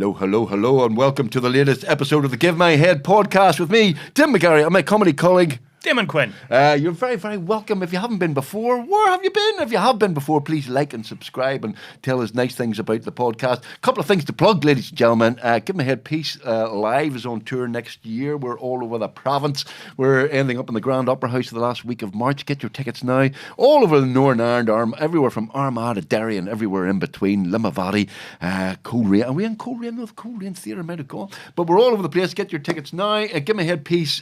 Hello, hello, hello, and welcome to the latest episode of the Give My Head podcast with me, Tim McGarry, and my comedy colleague, Damon Quinn. You're very, very welcome. If you haven't been before, where have you been? If you have been before, please like and subscribe and tell us nice things about the podcast. A couple of things to plug, ladies and gentlemen. Give My Head Peace Live is on tour next year. We're all over the province. We're ending up in the Grand Opera House the last week of March. Get your tickets now. All over the Northern Ireland, everywhere from Armagh to Derry and everywhere in between. Limavady, Coleraine. Are we in Coleraine? No, the Coleraine Theatre might have gone. But we're all over the place. Get your tickets now. Give My Head Peace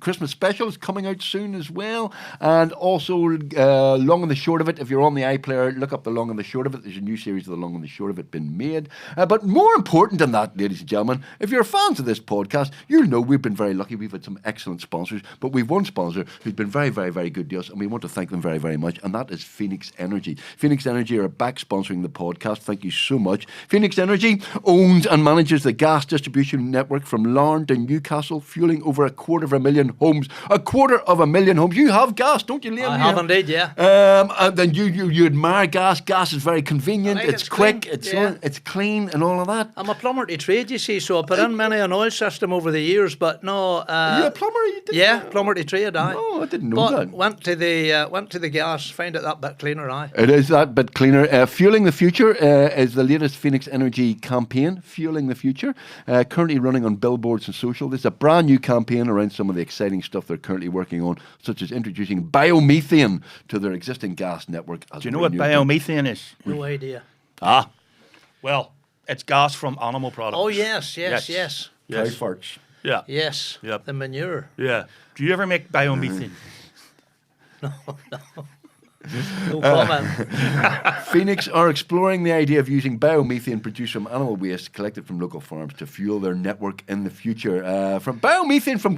Christmas special is coming out soon as well, and also Long and the Short of It. If you're on the iPlayer, look up the Long and the Short of It. There's a new series of the Long and the Short of It been made. But more important than that, ladies and gentlemen, if you're fans of this podcast, you'll know we've been very lucky. We've had some excellent sponsors, but we've one sponsor who's been very, very, very good to us, and we want to thank them very, very much, and that is Phoenix Energy. Phoenix Energy are back sponsoring the podcast. Thank you so much. Phoenix Energy owns and manages the gas distribution network from Larne to Newcastle, fueling over 250,000 homes. 250,000 homes. You have gas, don't you, Liam? I have indeed, yeah. And then you admire gas. Gas is very convenient. It's quick. Clean. It's clean and all of that. I'm a plumber to trade, you see, so I put in many an oil system over the years, but no. Are you a plumber? Plumber to trade, aye. Oh, I didn't know that. Went to the gas, found it that bit cleaner, aye. It is that bit cleaner. Fueling the Future is the latest Phoenix Energy campaign. Fueling the Future, currently running on billboards and social. This is a brand new campaign around some of the exciting stuff they're currently working on, such as introducing biomethane to their existing gas network. Do you know what biomethane is? No idea. Well, it's gas from animal products. Oh, yes. Cow farts. Yeah. Yes, Yep. the manure. Yeah. Do you ever make biomethane? No comment. Phoenix are exploring the idea of using biomethane produced from animal waste collected from local farms to fuel their network in the future. From biomethane from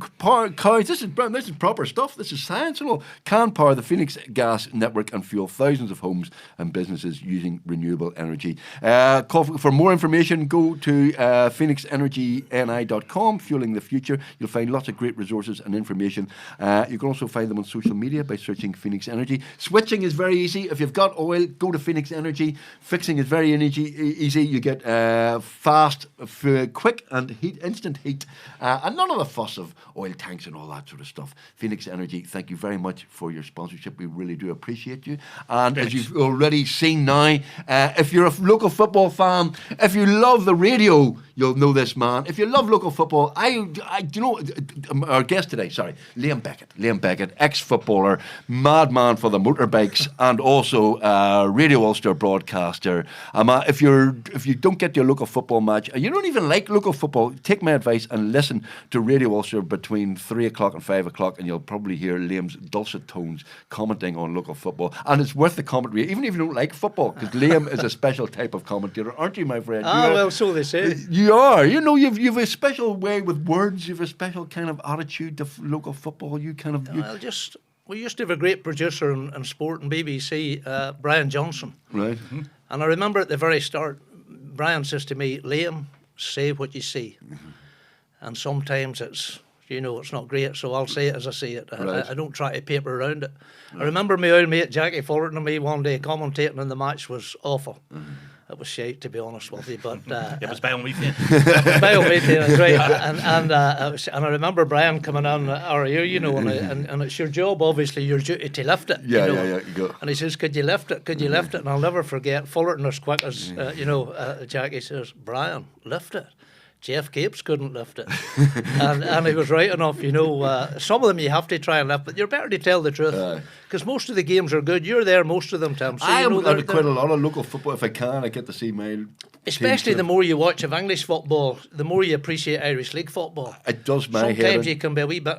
cows, this is proper stuff. This is science and all. Can power the Phoenix gas network and fuel thousands of homes and businesses using renewable energy. For more information, go to phoenixenergyni.com, Fueling the Future. You'll find lots of great resources and information. You can also find them on social media by searching Phoenix Energy. Switching is very easy. If you've got oil, go to Phoenix Energy. Fixing is very easy. You get fast, quick and instant heat, and none of the fuss of oil tanks and all that sort of stuff. Phoenix Energy, thank you very much for your sponsorship. We really do appreciate you. And as you've already seen now, if you're a local football fan, if you love the radio, you'll know this man. If you love local football, our guest today, Liam Beckett, ex-footballer, madman for the motorbikes, and also Radio Ulster broadcaster. If you don't get your local football match, and you don't even like local football, take my advice and listen to Radio Ulster between 3 o'clock and 5 o'clock, and you'll probably hear Liam's dulcet tones commenting on local football. And it's worth the commentary, even if you don't like football, because Liam is a special type of commentator, aren't you, my friend? Well, so they say. You are. You know, you've a special way with words. You've a special kind of attitude to local football. We used to have a great producer in sport in BBC, Brian Johnson. Right. Mm-hmm. And I remember at the very start, Brian says to me, Liam, say what you see. Mm-hmm. And sometimes it's not great, so I'll say it as I see it. Right. I don't try to paper around it. Right. I remember my old mate Jackie Fullerton and me one day commentating, and the match was awful. Mm-hmm. It was shite, to be honest with you, but it was biomethane. Biomethane, right? And I remember Brian coming on, and it's your job, obviously, your duty to lift it. Yeah. You go. And he says, "Could you lift it? Could you lift it?" And I'll never forget Fullerton as quick as Jackie says, "Brian, lift it." Jeff Capes couldn't lift it. and he was right enough, some of them you have to try and lift, but you're better to tell the truth, because most of the games are good. You're there most of them, Tim. So I am quite a lot of local football. If I can, I get to see my especially the more you watch of English football, the more you appreciate Irish League football. It does my head. Sometimes you can be a wee bit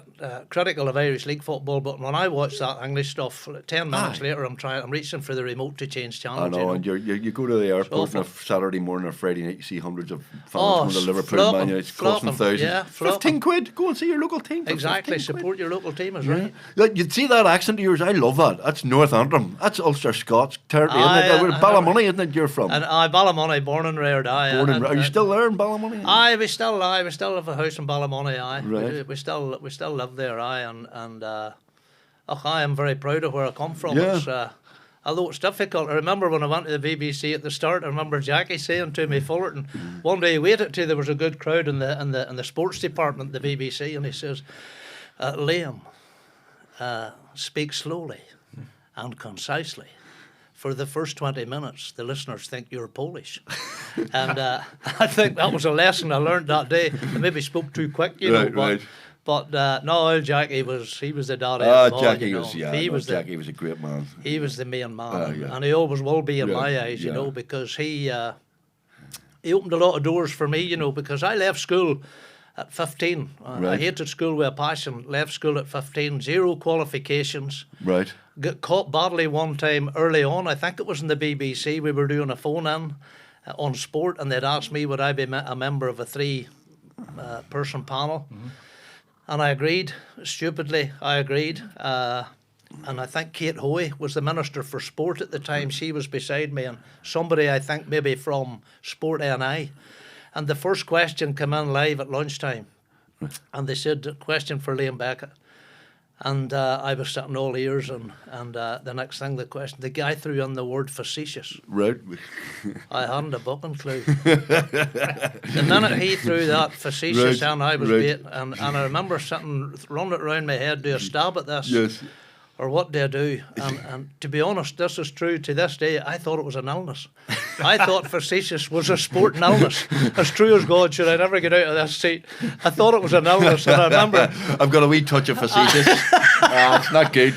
critical of Irish League football, but when I watch that English stuff, 10 minutes later I'm reaching for the remote to change channel. I know, and you go to the airport on a Saturday morning or Friday night, you see hundreds of fans from the Liverpool Man United, it's costing thousands. Yeah, 15 quid, go and see your local team. Exactly, support your local team, is right. You'd see that accent of yours, I love that. That's North Antrim, that's Ulster Scots territory, isn't it? Ballymoney, isn't it, you're from? And Ballymoney, born and reared, are you still there in Ballymoney? We still have a house in Ballymoney. Right. We still live there. I am very proud of where I come from. Yeah. although it's difficult. I remember when I went to the BBC at the start, I remember Jackie saying to me, Fullerton, one day he waited till there was a good crowd in the sports department at the BBC, and he says, Liam, speak slowly and concisely. For the first 20 minutes, the listeners think you're Polish. And I think that was a lesson I learned that day. I maybe spoke too quick, you know. But no, Jackie was the daddy of them all, Jackie you know. Jackie was a great man. He was the main man, and he always will be in my eyes, you know, because he opened a lot of doors for me, you know, because I left school at 15. I hated school with a passion. Left school at 15, 0 qualifications. Right. Got caught badly one time early on. I think it was in the BBC. We were doing a phone-in on sport, and they'd asked me would I be a member of a 3-person panel. Mm-hmm. And I agreed. Stupidly, I agreed. And I think Kate Hoey was the Minister for Sport at the time. She was beside me, and somebody I think maybe from Sport NI. And the first question came in live at lunchtime. And they said, question for Liam Beckett. And I was sitting all ears, and the next thing, the guy threw in the word facetious. Right. I hadn't a bucking clue. The minute he threw that facetious in, I was bait. And I remember running it around my head, do a stab at this? Yes. Or what do I do? And to be honest, this is true to this day. I thought it was an illness. I thought facetious was a sporting illness. As true as God, should I never get out of this seat? I thought it was an illness, and I remember I've got a wee touch of facetious. It's not good.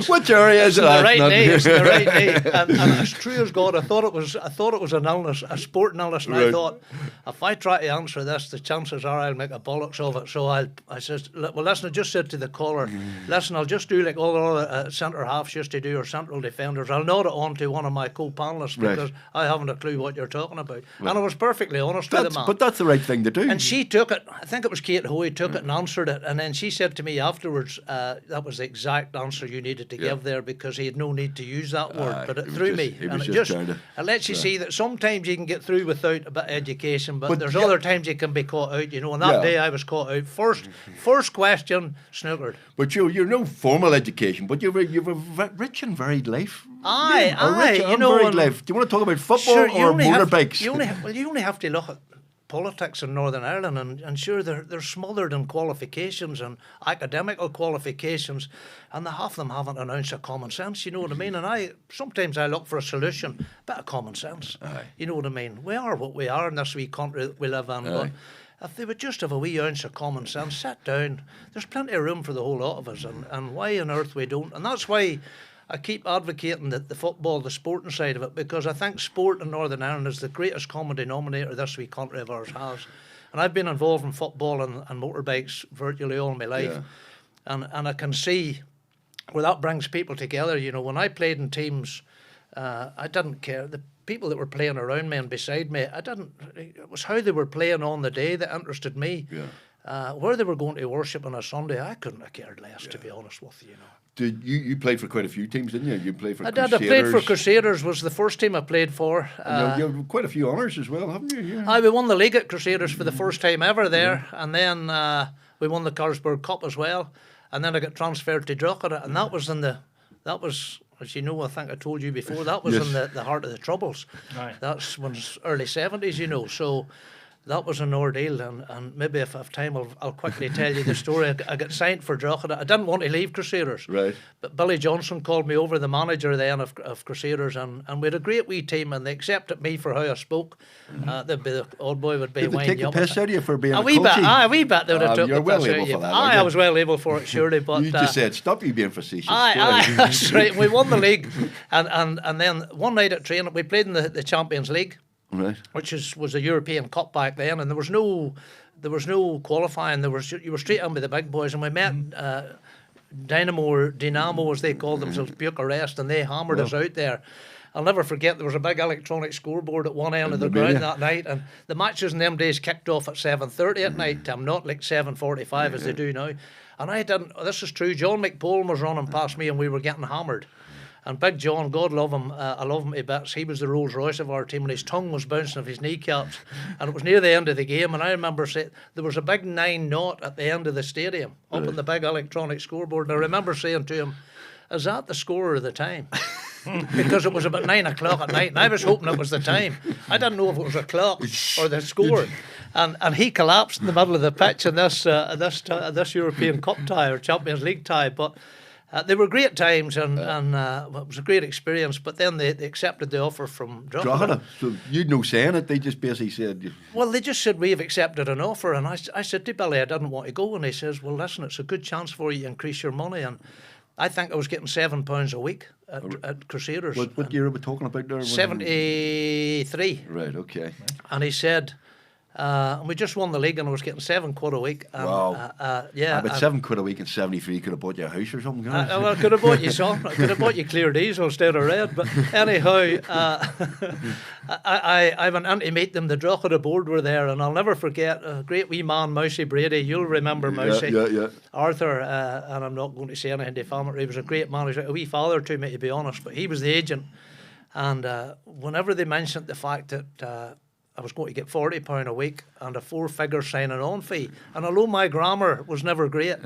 Which area is it? The right day. It's the right day. And as true as God, I thought it was an illness, a sporting illness, and I thought, if I try to answer this, the chances are I'll make a bollocks of it. So I said, well, listen, I just said to the caller, listen, I'll just do like all the other centre halves used to do, or central defenders. I'll nod it on to one of my co-panelists because I haven't a clue what you're talking about. And I was perfectly honest with the man. But that's the right thing to do. And she took it. I think it was Kate Hoey took it and answered it. And then she said to me afterwards, that was the exact answer you needed to give there, because he had no need to use that word. But it threw me. And it lets you see that sometimes you can get through without a bit of education, but there's other times you can be caught out, you know. And that day I was caught out. First question, snookered. But you're no formal education, but you've a rich and varied life. Aye, you know. Varied life. Do you want to talk about football or motorbikes? You only have to look at politics in Northern Ireland, and sure, they're smothered in qualifications and academical qualifications, and half of them haven't an ounce of common sense, you know what I mean? And sometimes I look for a solution, a bit of common sense. You know what I mean? We are what we are in this wee country that we live in, but if they would just have a wee ounce of common sense, sit down, there's plenty of room for the whole lot of us, and why on earth we don't? And that's why I keep advocating the football, the sporting side of it, because I think sport in Northern Ireland is the greatest common denominator this wee country of ours has. And I've been involved in football and motorbikes virtually all my life. And I can see where that brings people together. You know, when I played in teams, I didn't care. The people that were playing around me and beside me, it was how they were playing on the day that interested me. Where they were going to worship on a Sunday, I couldn't have cared less, to be honest with you, you know. Did you played for quite a few teams, didn't you? You played for Crusaders. I played for Crusaders, was the first team I played for. You have quite a few honours as well, haven't you? We won the league at Crusaders for the first time ever there, and then we won the Carlsberg Cup as well, and then I got transferred to Draa, and that was, as you know, I think I told you before, that was in the heart of the Troubles. That's when early 70s, you know, so that was an ordeal, and maybe if I have time, I'll quickly tell you the story. I got signed for Drogheda. I didn't want to leave Crusaders, but Billy Johnson called me over, the manager then of Crusaders, and we had a great wee team, and they accepted me for how I spoke. The old boy would be Did they winding take up. the piss out of you for being a wee bit? coachie? A wee bit. They would have took you're the well piss out able of you. for that. I was well able for it, surely. But you just said, stop you being facetious. That's right. We won the league, and then one night at training, we played in the Champions League. Which was a European Cup back then, and there was no qualifying. You were straight in with the big boys, and we met Dynamo as they called themselves, Bucharest, and they hammered us out there. I'll never forget, there was a big electronic scoreboard at one end of the ground that night, and the matches in them days kicked off at 7:30 at night, Tim, not like 7:45 as they do now. And this is true, John McPole was running past me and we were getting hammered. And Big John, God love him, I love him to bits. He was the Rolls Royce of our team, and his tongue was bouncing off his kneecaps. And it was near the end of the game, and I remember saying there was a big 9-0 at the end of the stadium, up on the big electronic scoreboard. And I remember saying to him, "Is that the score of the time?" because it was about 9 o'clock at night, and I was hoping it was the time. I didn't know if it was a clock or the score. And he collapsed in the middle of the pitch in this European Cup tie or Champions League tie. But they were great times, and it was a great experience. But then they accepted the offer from Drogheda. So you'd no saying it. They just basically said. Well, they just said, we've accepted an offer. And I said to Billy, I didn't want to go. And he says, well, listen, it's a good chance for you to increase your money. And I think I was getting £7 a week at Crusaders. What year are we talking about there? 73. Right, okay. And he said, and we just won the league and I was getting £7 a week. And, wow. Yeah. But £7 a week in 73 could have bought you a house or something. Well, I could have bought you some. I could have bought you clear diesel instead of red. But anyhow, I went in to meet them. The Drogheda board were there, and I'll never forget a great wee man, Mousy Brady. You'll remember Mousy. Yeah. Arthur, and I'm not going to say anything defamatory. He was a great man. He was a wee father to me, to be honest. But he was the agent. And whenever they mentioned the fact that I was going to get £40 a week and a 4-figure signing on fee. And although my grammar was never great,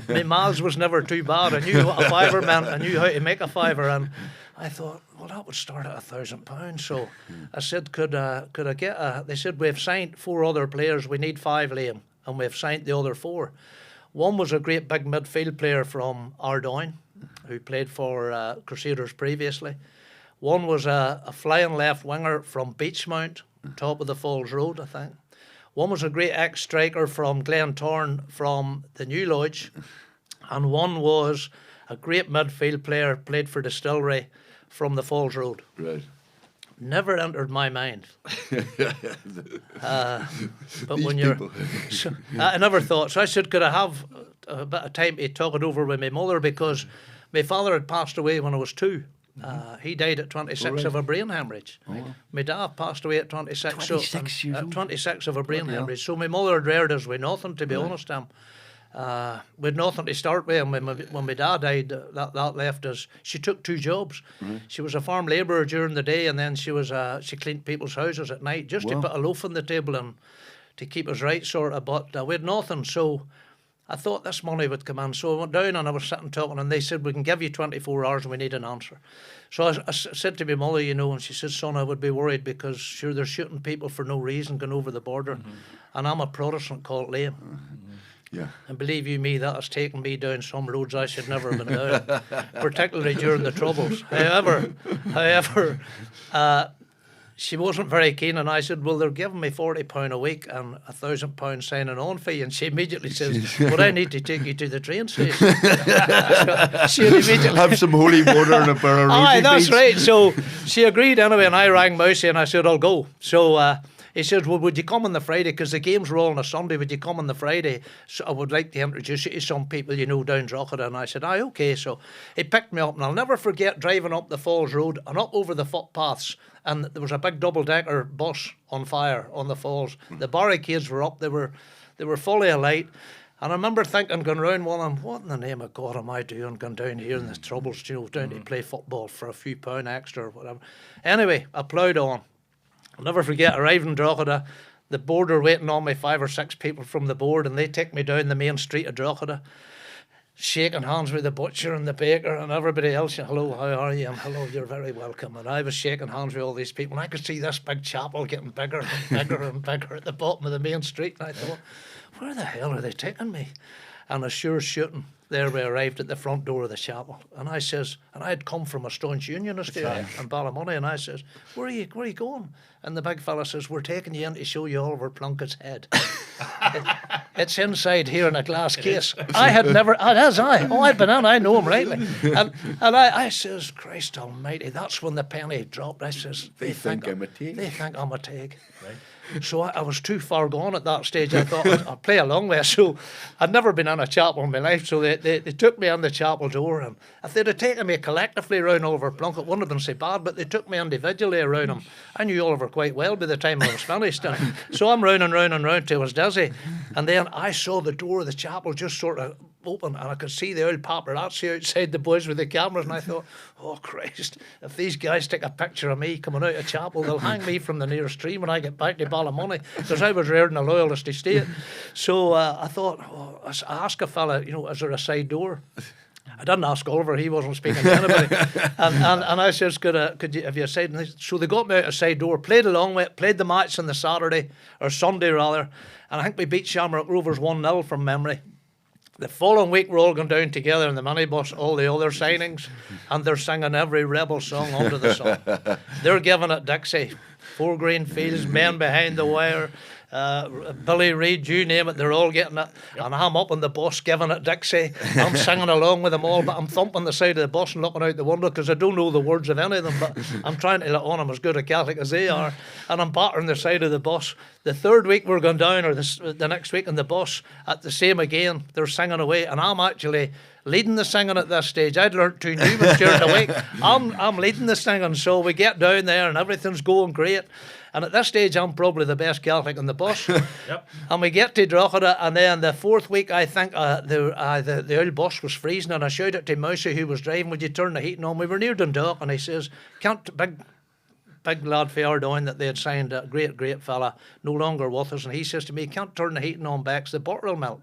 my maths was never too bad. I knew what a fiver meant. I knew how to make a fiver. And I thought, well, that would start at £1,000. So I said, could I get a... They said, we've signed 4 other players. We need 5, Liam. And we've signed the other 4. One was a great big midfield player from Ardoyne, who played for Crusaders previously. One was a flying left winger from Beachmount, top of the Falls Road, I think. One was a great ex-striker from Glentorn from the New Lodge. And one was a great midfield player, played for Distillery from the Falls Road. Right. Never entered my mind. But when you're... So, I never thought. So I said, could I have a bit of time to talk it over with my mother, because my father had passed away when I was 2. He died at 26 of a brain hemorrhage. My dad passed away at 26. 26 years old? 26 of a brain hemorrhage. So my mother had reared us with nothing, to be honest. With nothing to start with. And when my dad died, that left us. She took 2 jobs. She was a farm labourer during the day, and then she cleaned people's houses at night, just to put a loaf on the table and to keep us right, sort of. But we had nothing, so I thought this money would come in. So I went down and I was sitting talking, and they said, we can give you 24 hours and we need an answer. So I said to my mother, and she said, son, I would be worried because sure, they're shooting people for no reason going over the border. And I'm a Protestant called Liam. Yeah. And believe you me, that has taken me down some roads I should never have been down, particularly during the Troubles. However, she wasn't very keen, and I said, well, they're giving me £40 a week and £1,000 signing on fee. And she immediately says, well, I need to take you to the train station. She immediately... Have some holy water and a barrel of Aye, that's right. So she agreed anyway, and I rang Mousy and I said, I'll go. So he says, well, would you come on the Friday? Because the games were all on a Sunday. Would you come on the Friday? So I would like to introduce you to some people down Drogheda. And I said, aye, okay. So he picked me up, and I'll never forget driving up the Falls Road and up over the footpaths. And there was a big double-decker bus on fire on the falls. The barricades were up. They were fully alight. And I remember thinking, going round one, and what in the name of God am I doing going down here in the Troubles, down to play football for a few pound extra or whatever. Anyway, I ploughed on. I'll never forget arriving in Drogheda, the boarder waiting on me, 5 or 6 people from the board, and they take me down the main street of Drogheda, shaking hands with the butcher and the baker and everybody else. Hello, how are you? And hello, you're very welcome. And I was shaking hands with all these people, and I could see this big chapel getting bigger and bigger and bigger at the bottom of the main street. And I thought, where the hell are they taking me? And as sure as shooting, there we arrived at the front door of the chapel. And I says, and I had come from a staunch unionist area in Ballymoney, and I says, where are you going? And the big fella says, we're taking you in to show you Oliver Plunkett's head. It's inside here in a glass case. I had never, I'd been in, I know him rightly. And I says, Christ almighty, that's when the penny dropped. I says, they think I'm a take. They think I'm a take. Right. So I was too far gone at that stage. I thought I'll play along with it. So I'd never been in a chapel in my life. So they took me on the chapel door, and if they'd have taken me collectively around Oliver Plunkett, it wouldn't have been so bad. But they took me individually around him. I knew Oliver quite well by the time I was finished. And so I'm round and round and round till I was dizzy. And then I saw the door of the chapel just sort of open, and I could see the old paparazzi outside, the boys with the cameras, and I thought, oh Christ, if these guys take a picture of me coming out of chapel, they'll hang me from the nearest tree when I get back to Ballymoney, because I was reared in a loyalist estate. So I thought, I asked a fella, is there a side door? I didn't ask Oliver, he wasn't speaking to anybody. and I says, have you a side? And so they got me out a side door, played along with it, played the match on the Saturday, or Sunday rather, and I think we beat Shamrock Rovers 1-0 from memory. The following week we're all going down together in the minibus, all the other signings, and they're singing every Rebel song under the sun. They're giving it Dixie, 4 green fields, men behind the wire, Billy Reid, you name it, they're all getting it. Yep. And I'm up on the bus giving it Dixie. I'm singing along with them all, but I'm thumping the side of the bus and looking out the window because I don't know the words of any of them, but I'm trying to let on I'm as good a Catholic as they are. And I'm battering the side of the bus. The third week we're going down, or the next week in the bus, at the same again, they're singing away, and I'm actually leading the singing at this stage. I'd learnt 2 new ones during the week. I'm leading the singing, so we get down there and everything's going great. And at this stage, I'm probably the best Catholic on the bus. Yep. And we get to Drogheda, and then the 4th week, I think the old bus was freezing, and I shouted to Mousy, who was driving, would you turn the heating on? We were near Dundalk, and he says, big lad for Ardoyne that they had signed, a great fella, no longer with us, and he says to me, can't turn the heating on, Bex, the butter will melt.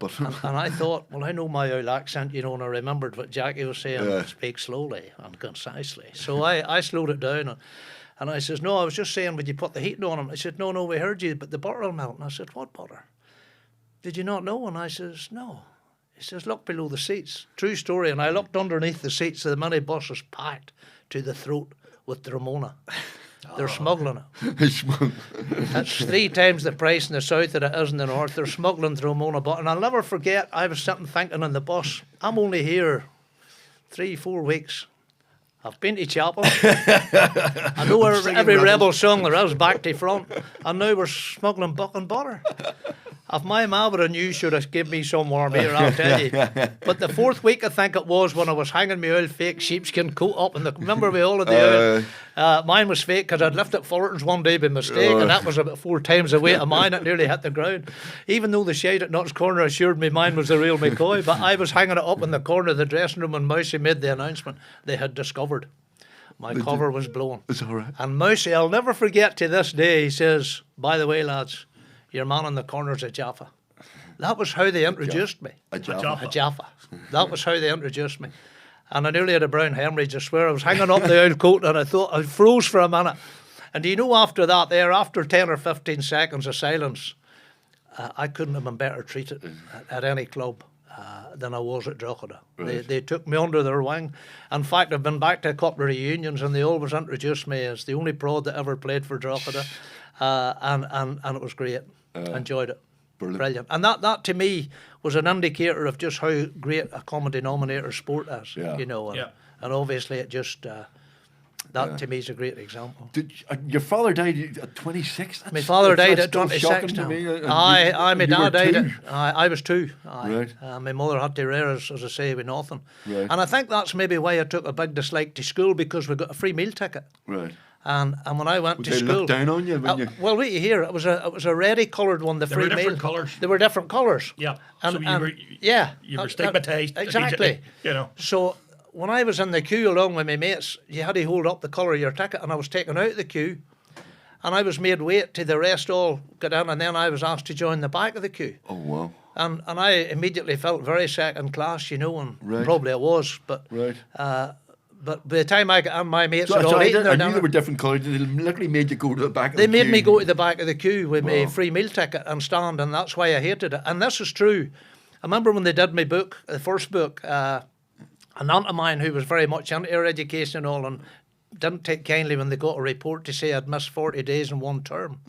And I thought, well, I know my old accent, and I remembered what Jackie was saying, speak slowly and concisely. So I slowed it down, and I says, no, I was just saying, would you put the heating on him? I said, no, we heard you, but the butter will melt. And I said, what butter? Did you not know? And I says, no. He says, look below the seats. True story. And I looked underneath the seats, the minibus was packed to the throat with Dramona. They're smuggling it. That's 3 times the price in the south that it is in the north. They're smuggling Dramona. And I'll never forget, I was sitting thinking on the bus, I'm only here 3-4 weeks. I've been to chapel. I know every rebel song there is, back to front. And now we're smuggling buck and butter. If my ma would have knew, should have given me some warm here, I'll tell you. But the 4th week, I think it was, when I was hanging my old fake sheepskin coat up. And remember we all had the old, mine was fake because I'd left it Fullerton's one day by mistake, and that was about 4 times the weight of mine. It nearly hit the ground. Even though the shade at Nutt's Corner assured me mine was the real McCoy, but I was hanging it up in the corner of the dressing room, and Mousy made the announcement they had discovered my cover was blown. It's all right. And Mousy, I'll never forget to this day, he says, by the way, lads, your man in the corner's a Jaffa. That was how they introduced me. A Jaffa. A Jaffa. That was how they introduced me. And I nearly had a brown hemorrhage, I swear. I was hanging up the old coat, and I thought, I froze for a minute. And do you know, after that, after 10 or 15 seconds of silence, I couldn't have been better treated at any club than I was at Drogheda. Right. They took me under their wing. In fact, I've been back to a couple of reunions, and they always introduced me as the only prod that ever played for Drogheda. And it was great. Enjoyed it. Brilliant. And that to me was an indicator of just how great a common denominator sport is. Yeah. And obviously it just that to me is a great example. Your father died at 26? My father died at 26. To me. My dad died I was 2. Right. My mother had to rear us, as I say, with nothing. Right. And I think that's maybe why I took a big dislike to school, because we got a free meal ticket. Right. And when I went to school, they looked down on you when you. Well, wait, you hear it was a reddy coloured one. The free meal. There were different colours. There were different colours. Yeah. And, so you were stigmatised. Exactly. So when I was in the queue along with my mates, you had to hold up the colour of your ticket, and I was taken out of the queue, and I was made wait till the rest all got in, and then I was asked to join the back of the queue. Oh wow. And I immediately felt very second class, and right. Probably I was, but. Right. But by the time I got on, my mates so, had all eaten their dinner. I knew they were different colours. They literally made you go to the back of the queue. They made me go to the back of the queue with my free meal ticket and stand, and that's why I hated it. And this is true. I remember when they did my book, the first book, an aunt of mine who was very much into her education and all, and didn't take kindly when they got a report to say I'd missed 40 days in one term.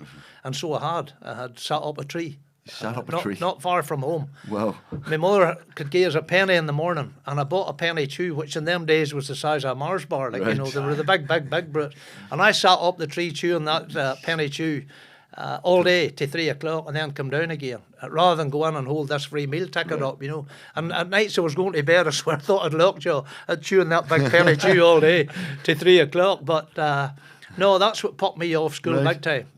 And so I had sat up a tree. Sat up a tree. Not far from home. Wow. My mother could give us a penny in the morning, and I bought a penny chew, which in them days was the size of a Mars bar. They were the big brutes. And I sat up the tree chewing that penny chew all day till 3 o'clock, and then come down again, rather than go in and hold this free meal ticket up, And at nights I was going to bed, I swear I thought I'd locked you. I'd chewing that big penny chew all day till 3 o'clock. But no, that's what put me off school big time.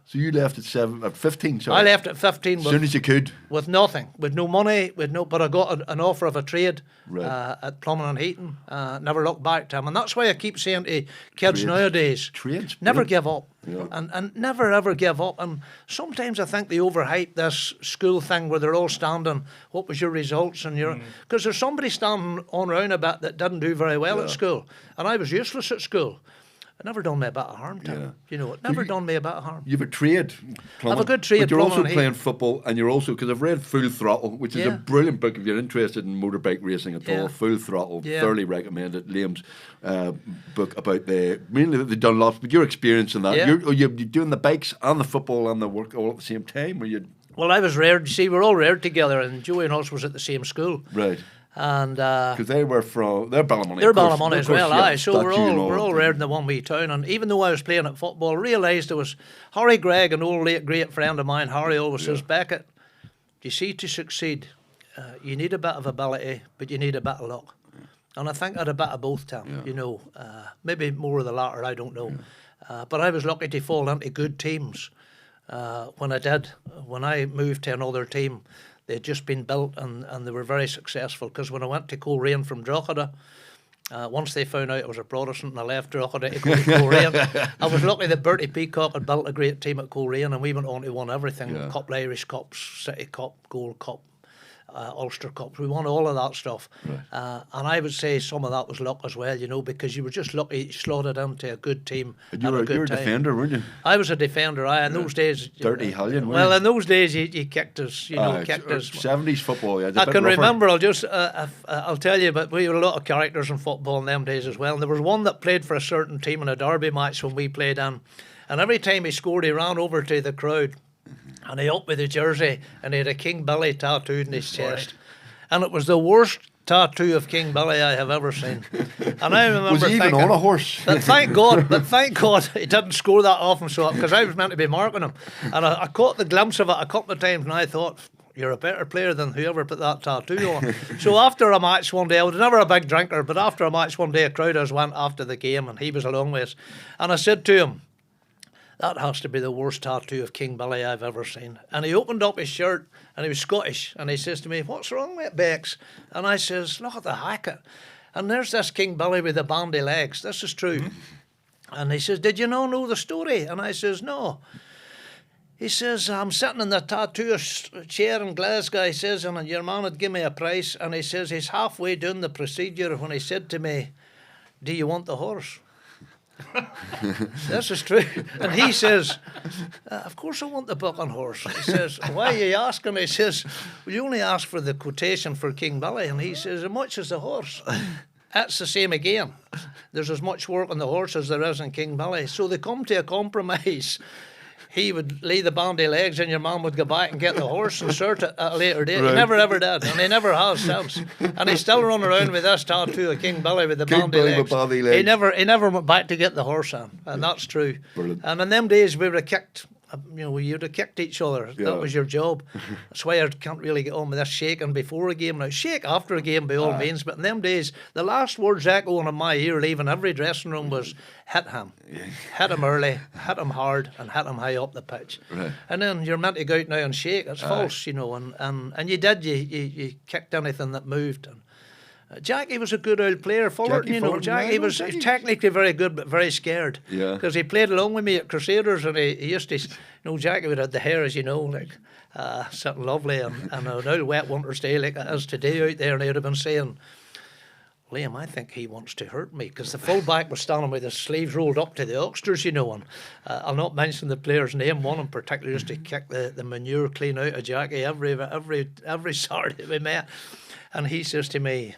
So you left at 15, sorry. I left at 15. As soon as you could. With nothing, with no money, but I got an offer of a trade at plumbing and heating. Never looked back to him. And that's why I keep saying to kids nowadays, never give up. and never ever give up. And sometimes I think they overhype this school thing where they're all standing, what was your results, and your, because there's somebody standing on round a bit that didn't do very well at school, and I was useless at school. It never done me a bit of harm, Tim. Yeah. You know, it never done me a bit of harm. You have a trade. I have a good trade. But you're also plumbing, playing football, and you're also, because I've read Full Throttle, which is a Yeah. brilliant book if you're interested in motorbike racing at all. Yeah. Full Throttle, Yeah. thoroughly recommended. Liam's book about mainly the Dunlops, but your experience in that. Yeah. You're doing the bikes and the football and the work all at the same time, or you? Well, I was reared, you see, we're all reared together, and Joey and us was at the same school. Right. And Because they're Ballymoney. they're of course. Ballymoney Of as course, well, yeah, aye. So that's we're you and all of them. reared in the one wee town. And even though I was playing at football, I realised there was Harry Gregg, an old late great friend of mine. Harry always says, Beckett, you see, to succeed, you need a bit of ability, but you need a bit of luck. And I think I had a bit of both, Tim. You know, maybe more of the latter, I don't know. But I was lucky to fall into good teams when I did. When I moved to another team, they'd just been built and they were very successful. Because when I went to Coleraine from Drogheda, once they found out I was a Protestant and I left Drogheda to go to Coleraine, I was lucky that Bertie Peacock had built a great team at Coleraine, and we went on to win everything. Yeah. Couple Irish Cups, City Cup, Gold Cup, Ulster Cups. We won all of that stuff. And I would say some of that was luck as well, you know, because you were just lucky slotted into a good team And at you a were good a time. defender, weren't you? I was a defender. In those days, Dirty Hellion, well, weren't in those days, you kicked us. You know, kicked us. 70s football, yeah. I can remember. I'll tell you, but we had a lot of characters in football in them days as well. And there was one that played for a certain team in a derby match when we played in, and every time he scored, he ran over to the crowd, and he up with the jersey, and he had a King Billy tattooed in his chest, and it was the worst tattoo of King Billy I have ever seen. And I remember Was he even thinking, on a horse? But thank God he didn't score that often, so because I was meant to be marking him, and I caught the glimpse of it a couple of times, and I thought, you're a better player than whoever put that tattoo on. So after a match one day, I was never a big drinker, but after a match one day, a crowd us went after the game, and he was along with us, and I said to him, that has to be the worst tattoo of King Billy I've ever seen. And he opened up his shirt, and he was Scottish, and he says to me, what's wrong with it, Bex? And I says, look at the hacket. And there's this King Billy with the bandy legs. This is true. And he says, did you know the story? And I says, no. He says, I'm sitting in the tattooist chair in Glasgow, he says, and your man had given me a price, and he says he's halfway doing the procedure when he said to me, do you want the horse? This is true. And he says, of course I want the bucking horse. He says, why are you asking? He says, well, you only asked for the quotation for King Billy. And he says, how much is the horse? That's the same again. There's as much work on the horse as there is in King Billy. So they come to a compromise. He would lay the bandy legs and your mum would go back and get the horse and sort it at a later date. Right. He never ever did, and he never has since. And he's still running around with this tattoo of King Billy with the King bandy Billy legs. with bandy legs. He never went back to get the horse on, and that's true. Brilliant. And in them days we would have kicked, you'd have kicked each other. Yeah. That was your job. That's why I can't really get on with this shaking before a game. Now shake after a game by all means, but in them days the last words echoing in my ear leaving every dressing room was hit him. Hit him early, hit him hard, and hit him high up the pitch. Right. And then you're meant to go out now and shake. It's false, you know. And you did. You kicked anything that moved. And Jackie was a good old player. Fullerton, Jackie you know. Fullerton, Jackie yeah, was Jackie. technically very good, but very scared. Yeah. Because he played along with me at Crusaders, and he used to, Jackie would have the hair, as you know, like something lovely, and an old wet winter's day like it is today out there, and he would have been saying, Liam, I think he wants to hurt me, because the full-back was standing with his sleeves rolled up to the oxters, and I'll not mention the player's name. One in particular used to kick the manure clean out of Jackie every Saturday we met, and he says to me,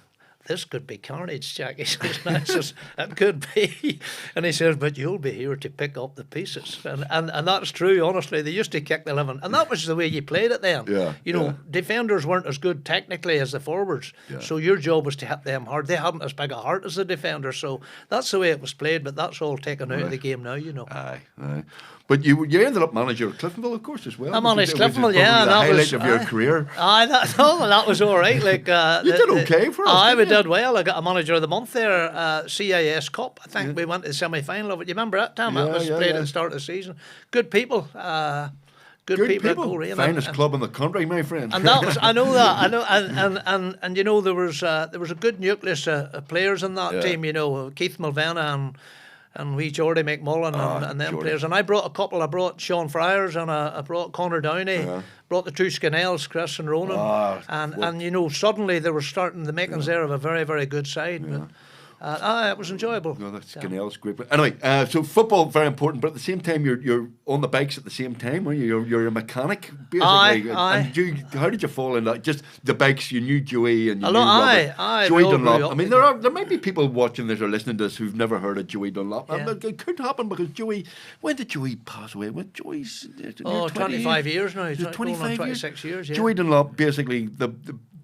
this could be carnage, Jackie says. And I says, it could be. And he says, but you'll be here to pick up the pieces. And that's true, honestly. They used to kick the living. And that was the way you played it then. Yeah, Defenders weren't as good technically as the forwards. Yeah. So your job was to hit them hard. They hadn't as big a heart as the defender. So that's the way it was played, but that's all taken out of the game now, Aye. But you ended up manager at Cliftonville, of course, as well. I managed which is Cliftonville, yeah. probably And the that was highlight of your career. That was all right. Like You did okay for us, I didn't you? did well. I got a manager of the month there, CIS Cup. I think we went to the semi-final of it. You remember that time? That was played at the start of the season. Good people. Good people at Coleraine. Finest club in the country, my friend. And that was, I know that, I know, and there was a good nucleus of players in that team. Keith Mulvena and wee Geordie McMullen and them Geordie. players. And I brought a couple. I brought Sean Fryers and I brought Connor Downey. Brought the two Scannells, Chris and Ronan. And you know, suddenly they were starting the makings there of a very, very good side. But, it was enjoyable. No, that's Scannell's great. But anyway, so football very important, but at the same time, you're on the bikes at the same time, aren't you? You're a mechanic, basically. Aye. And how did you fall in that? Just the bikes. You knew Joey and you knew Robert. Joey we all grew Dunlop. up I mean, there might be people watching this or listening to this who've never heard of Joey Dunlop. Yeah. It could happen because Joey. When did Joey pass away? When Joey's 25 years now. Is it 25 26 years. Yeah. Joey Dunlop, basically the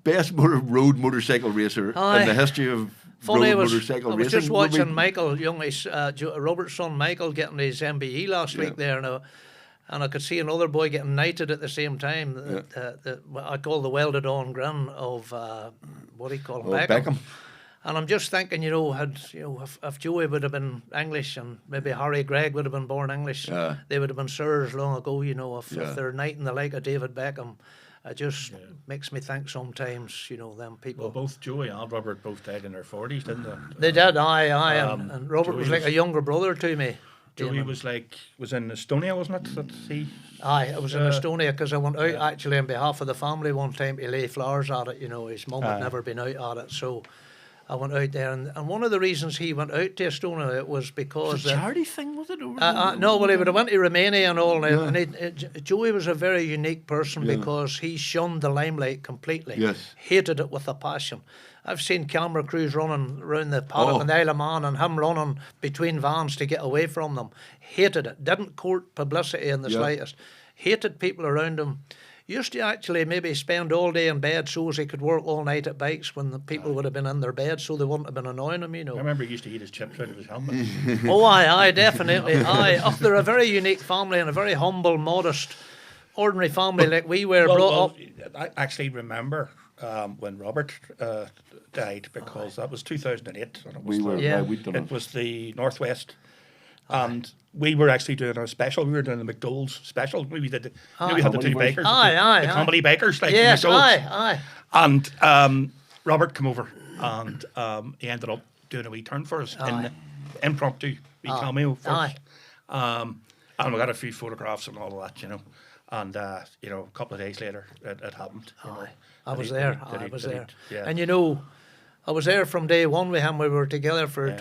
best road motorcycle racer in the history of. Funny, I was racing. just watching Michael Young's Robert's son Michael getting his MBE last week there, and I could see another boy getting knighted at the same time. I call the welded on grin of what do you call him, Beckham. And I'm just thinking, if Joey would have been English and maybe Harry Gregg would have been born English, they would have been sirs long ago. If they're knighting the like of David Beckham. It just makes me think sometimes, them people. Well, both Joey and Robert both died in their 40s, didn't they? They did, aye. And Robert Joey was like a younger brother to me. Joey Damon. was in Estonia, wasn't it? That he. Aye, I was in Estonia because I went out actually on behalf of the family one time to lay flowers at it. His mum had never been out at it, so I went out there. And one of the reasons he went out to Estonia it was because... It's a charity thing, was it? No, well, he would have went to Romania and all. And Joey was a very unique person because he shunned the limelight completely. Yes. Hated it with a passion. I've seen camera crews running around the paddock in the Isle of Man and him running between vans to get away from them. Hated it. Didn't court publicity in the slightest. Hated people around him. Used to actually maybe spend all day in bed so as he could work all night at bikes when the people would have been in their bed so they wouldn't have been annoying him, I remember he used to eat his chips out of his helmet. Aye, definitely. Aye. They're a very unique family and a very humble, modest, ordinary family like we were brought up. I actually remember when Robert died because that was 2008. And it was the Northwest. And we were actually doing a special. We were doing the McDole's special. We did. We had the two bakers. Aye. The comedy bakers, like yes, McDole's. Aye. And Robert came over, and he ended up doing a wee turn for us in the impromptu wee cameo for us. And we got a few photographs and all of that, And a couple of days later, it happened. I was there. Yeah. And I was there from day one with him. We were together for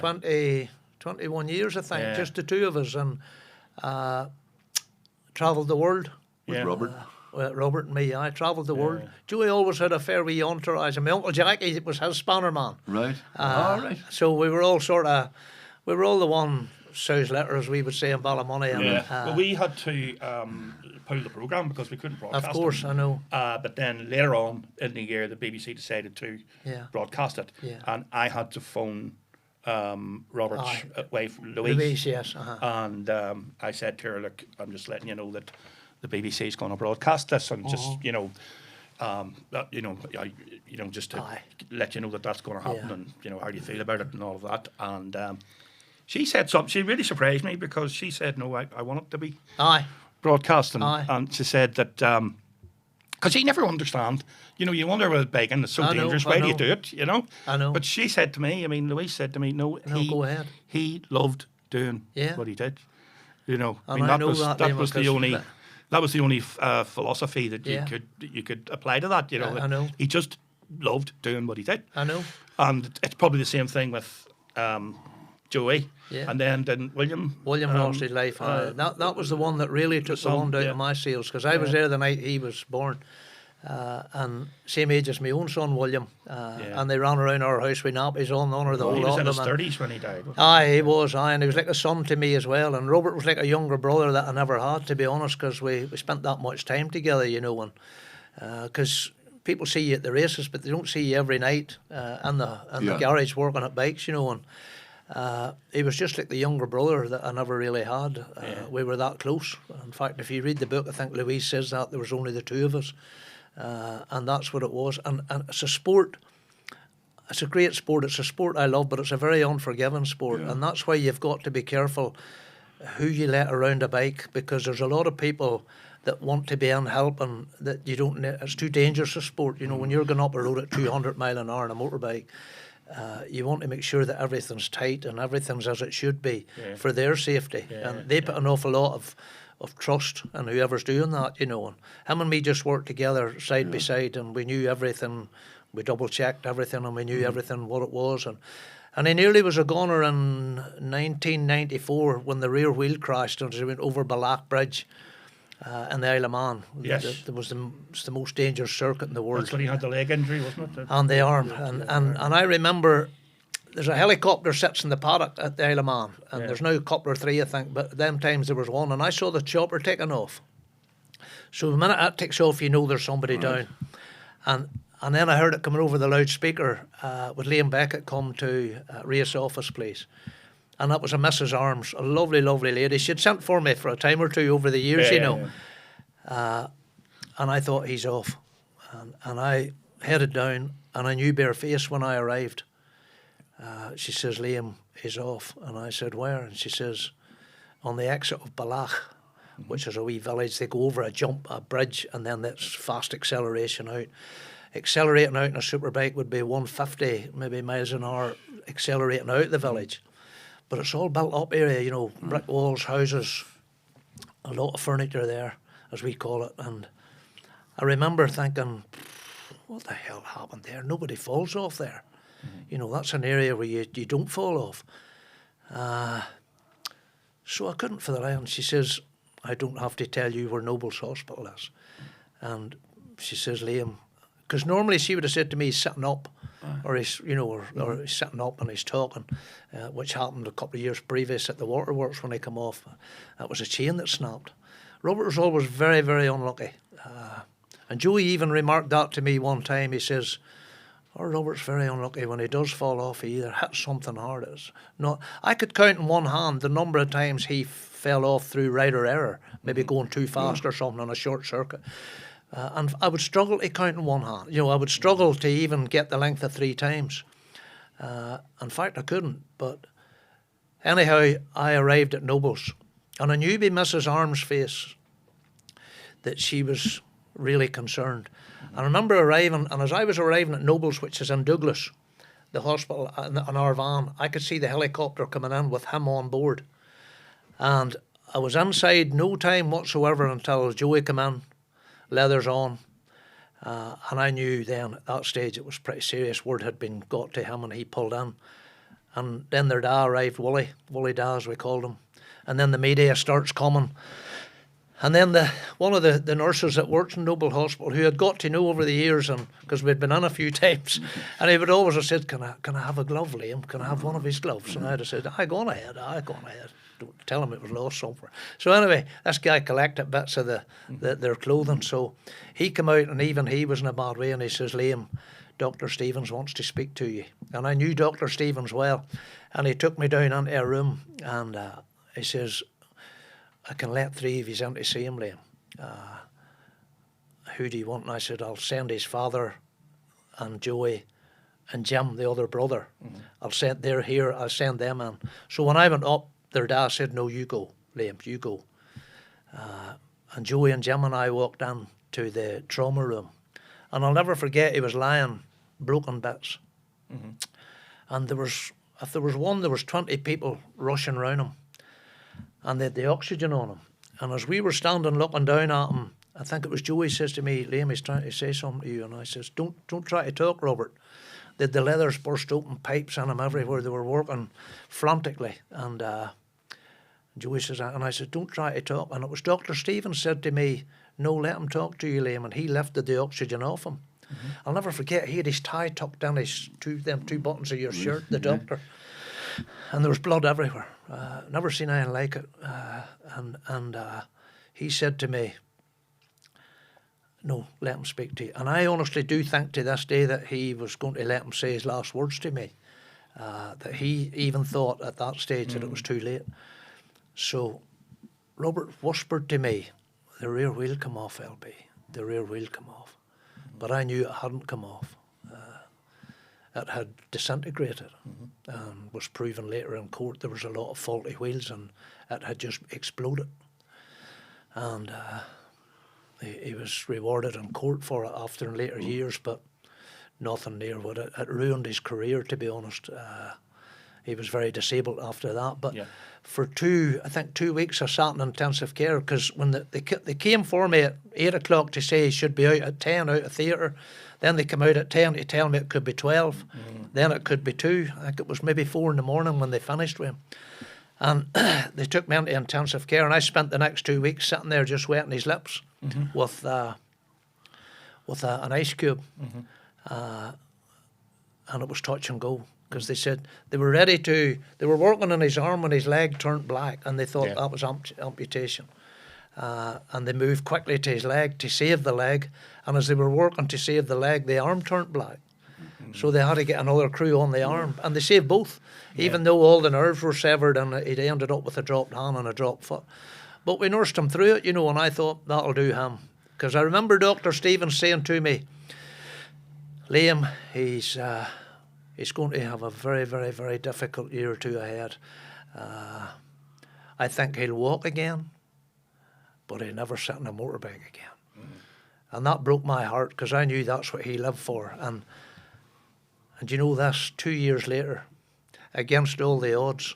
21 years, I think, just the two of us, and travelled the world. With Robert? Robert and me, I travelled the world. Joey always had a fair wee entourage, and my Uncle Jackie was his spanner man. Right. Right. So we were all the one sows letter, as we would say in Ballymoney. And, well, we had to pull the programme because we couldn't broadcast Of course, I know. But then later on in the year, the BBC decided to broadcast it. Yeah. And I had to phone Robert's wife, Louise. Louise, yes. And I said to her, look, I'm just letting you know that the BBC is going to broadcast this, and just just to let you know that that's going to happen, and how do you feel about it and all of that. And she said something. She really surprised me because she said, no, I want it to be broadcast, and she said that because he never understand. You wonder with biking, it's so dangerous. Why do you do it? I know. But she said to me, Louise said to me, no, go ahead. He loved doing what he did. That was the only philosophy that you could apply to that. I know. He just loved doing what he did. I know. And it's probably the same thing with Joey. Yeah. And then William. William lost his life. That was the one that really took the wind out of my sails, because I was there the night he was born. And same age as my own son William, and they ran around our house with nappies on under the whole lot of them. He was in his 30s when he died. He was, and he was like a son to me as well. And Robert was like a younger brother that I never had, to be honest, because we spent that much time together, and because people see you at the races, but they don't see you every night in the garage working at bikes, and he was just like the younger brother that I never really had. We were that close. In fact, if you read the book, I think Louise says that there was only the two of us. And that's what it was. And it's a sport. It's a great sport. It's a sport I love, but it's a very unforgiving sport. And that's why you've got to be careful who you let around a bike, because there's a lot of people that want to be in helping that you don't. It's too dangerous a sport. When you're going up a road at 200 mile an hour on a motorbike, you want to make sure that everything's tight and everything's as it should be for their safety. And they put an awful lot of trust in whoever's doing that, you know. And him and me just worked together side by side, and we knew everything. We double-checked everything, and we knew everything, what it was. And he nearly was a goner in 1994 when the rear wheel crashed and he went over Bellac Bridge in the Isle of Man. Yes. It was the most dangerous circuit in the world. That's when he had the leg injury, wasn't it? And the arm. And I remember there's a helicopter sits in the paddock at the Isle of Man, and there's now a couple or three, I think, but at them times there was one, and I saw the chopper taking off. So the minute that takes off, you know there's somebody down. And then I heard it coming over the loudspeaker with Liam Beckett come to race office, please. And that was a Mrs. Arms, a lovely, lovely lady. She'd sent for me for a time or two over the years, you know. And I thought, he's off. And I headed down, and I knew bare face when I arrived. She says, Liam is off. And I said, where? And she says, on the exit of Bellac, which is a wee village. They go over a bridge, and then that's fast acceleration out. Accelerating out in a superbike would be 150 maybe miles an hour accelerating out the village. But it's all built up area, you know, brick walls, houses, a lot of furniture there, as we call it. And I remember thinking, what the hell happened there? Nobody falls off there. You know, that's an area where you don't fall off. So I couldn't for the life. And she says, I don't have to tell you where Noble's Hospital is. And she says, Liam, because normally she would have said to me, he's sitting up, or he's, you know, or he's sitting up and he's talking, which happened a couple of years previous at the waterworks when he come off. That was a chain that snapped. Robert was always very, very unlucky. And Joey even remarked that to me one time. He says, oh, Robert's very unlucky. When he does fall off, he either hits something hard. I could count in one hand the number of times he fell off through rider error, maybe going too fast or something on a short circuit. And I would struggle to count in one hand. You know, I would struggle to even get the length of 3 times. In fact, I couldn't. But anyhow, I arrived at Noble's. And I knew by Mrs. Arms' face that she was really concerned. And I remember arriving, and as I was arriving at Noble's, which is in Douglas, the hospital, in our van, I could see the helicopter coming in with him on board. And I was inside no time whatsoever until Joey came in. Leathers on, and I knew then at that stage it was pretty serious. Word had been got to him and he pulled in. And then their dad arrived, Wooly Dad as we called him. And then the media starts coming. And then one of the nurses that worked in Noble Hospital, who had got to know over the years, and because we'd been in a few times, and he would always have said, can I have a glove, Liam? Can I have one of his gloves? And I'd have said, go on ahead. Don't tell him it was lost somewhere. So anyway, this guy collected bits of their clothing. So he came out, and even he was in a bad way, and he says, Liam, Dr. Stevens wants to speak to you. And I knew Dr. Stevens well, and he took me down into a room, and he says, I can let 3 of you in to see him, Liam. Who do you want? And I said, I'll send his father and Joey and Jim, the other brother. They're here, I'll send them in. So when I went up, their dad said, no, you go, Liam, you go. And Joey and Jim and I walked in to the trauma room. And I'll never forget, he was lying broken bits. And if there was one, there was 20 people rushing around him. And they had the oxygen on him. And as we were standing looking down at him, I think it was Joey says to me, Liam, he's trying to say something to you. And I says, don't try to talk, Robert. The leathers burst open, pipes in him everywhere. They were working frantically. And Joey says, and I said, don't try to talk. And it was Dr. Stevens said to me, no, let him talk to you, Liam. And he lifted the oxygen off him. I'll never forget, he had his tie tucked down them 2 buttons of your shirt, the doctor. And there was blood everywhere. Never seen anything like it. And he said to me, no, let him speak to you. And I honestly do think to this day that he was going to let him say his last words to me. That he even thought at that stage that it was too late. So Robert whispered to me, the rear wheel come off, LB. The rear wheel come off. But I knew it hadn't come off. It had disintegrated and was proven later in court there was a lot of faulty wheels and it had just exploded. And he was rewarded in court for it after in later years, but nothing near what it ruined his career, to be honest. He was very disabled after that. But for 2 weeks I sat in intensive care, because when they came for me at 8 o'clock to say he should be out at 10 out of theatre. Then they come out at 10 to tell me it could be 12. Then it could be 2. I think it was maybe 4 in the morning when they finished with him. And they took me into intensive care, and I spent the next 2 weeks sitting there just wetting his lips with an ice cube. And it was touch and go, because they said they were they were working on his arm when his leg turned black, and they thought that was amputation. And they moved quickly to his leg to save the leg, and as they were working to save the leg, the arm turned black. So they had to get another crew on the arm, and they saved both, even though all the nerves were severed, and he ended up with a dropped hand and a dropped foot. But we nursed him through it, and I thought, that'll do him. Because I remember Dr. Stevens saying to me, Liam, he's going to have a very, very, very difficult year or two ahead. I think he'll walk again, but he'll never sit on a motorbike again. And that broke my heart, because I knew that's what he lived for. And this, 2 years later, against all the odds,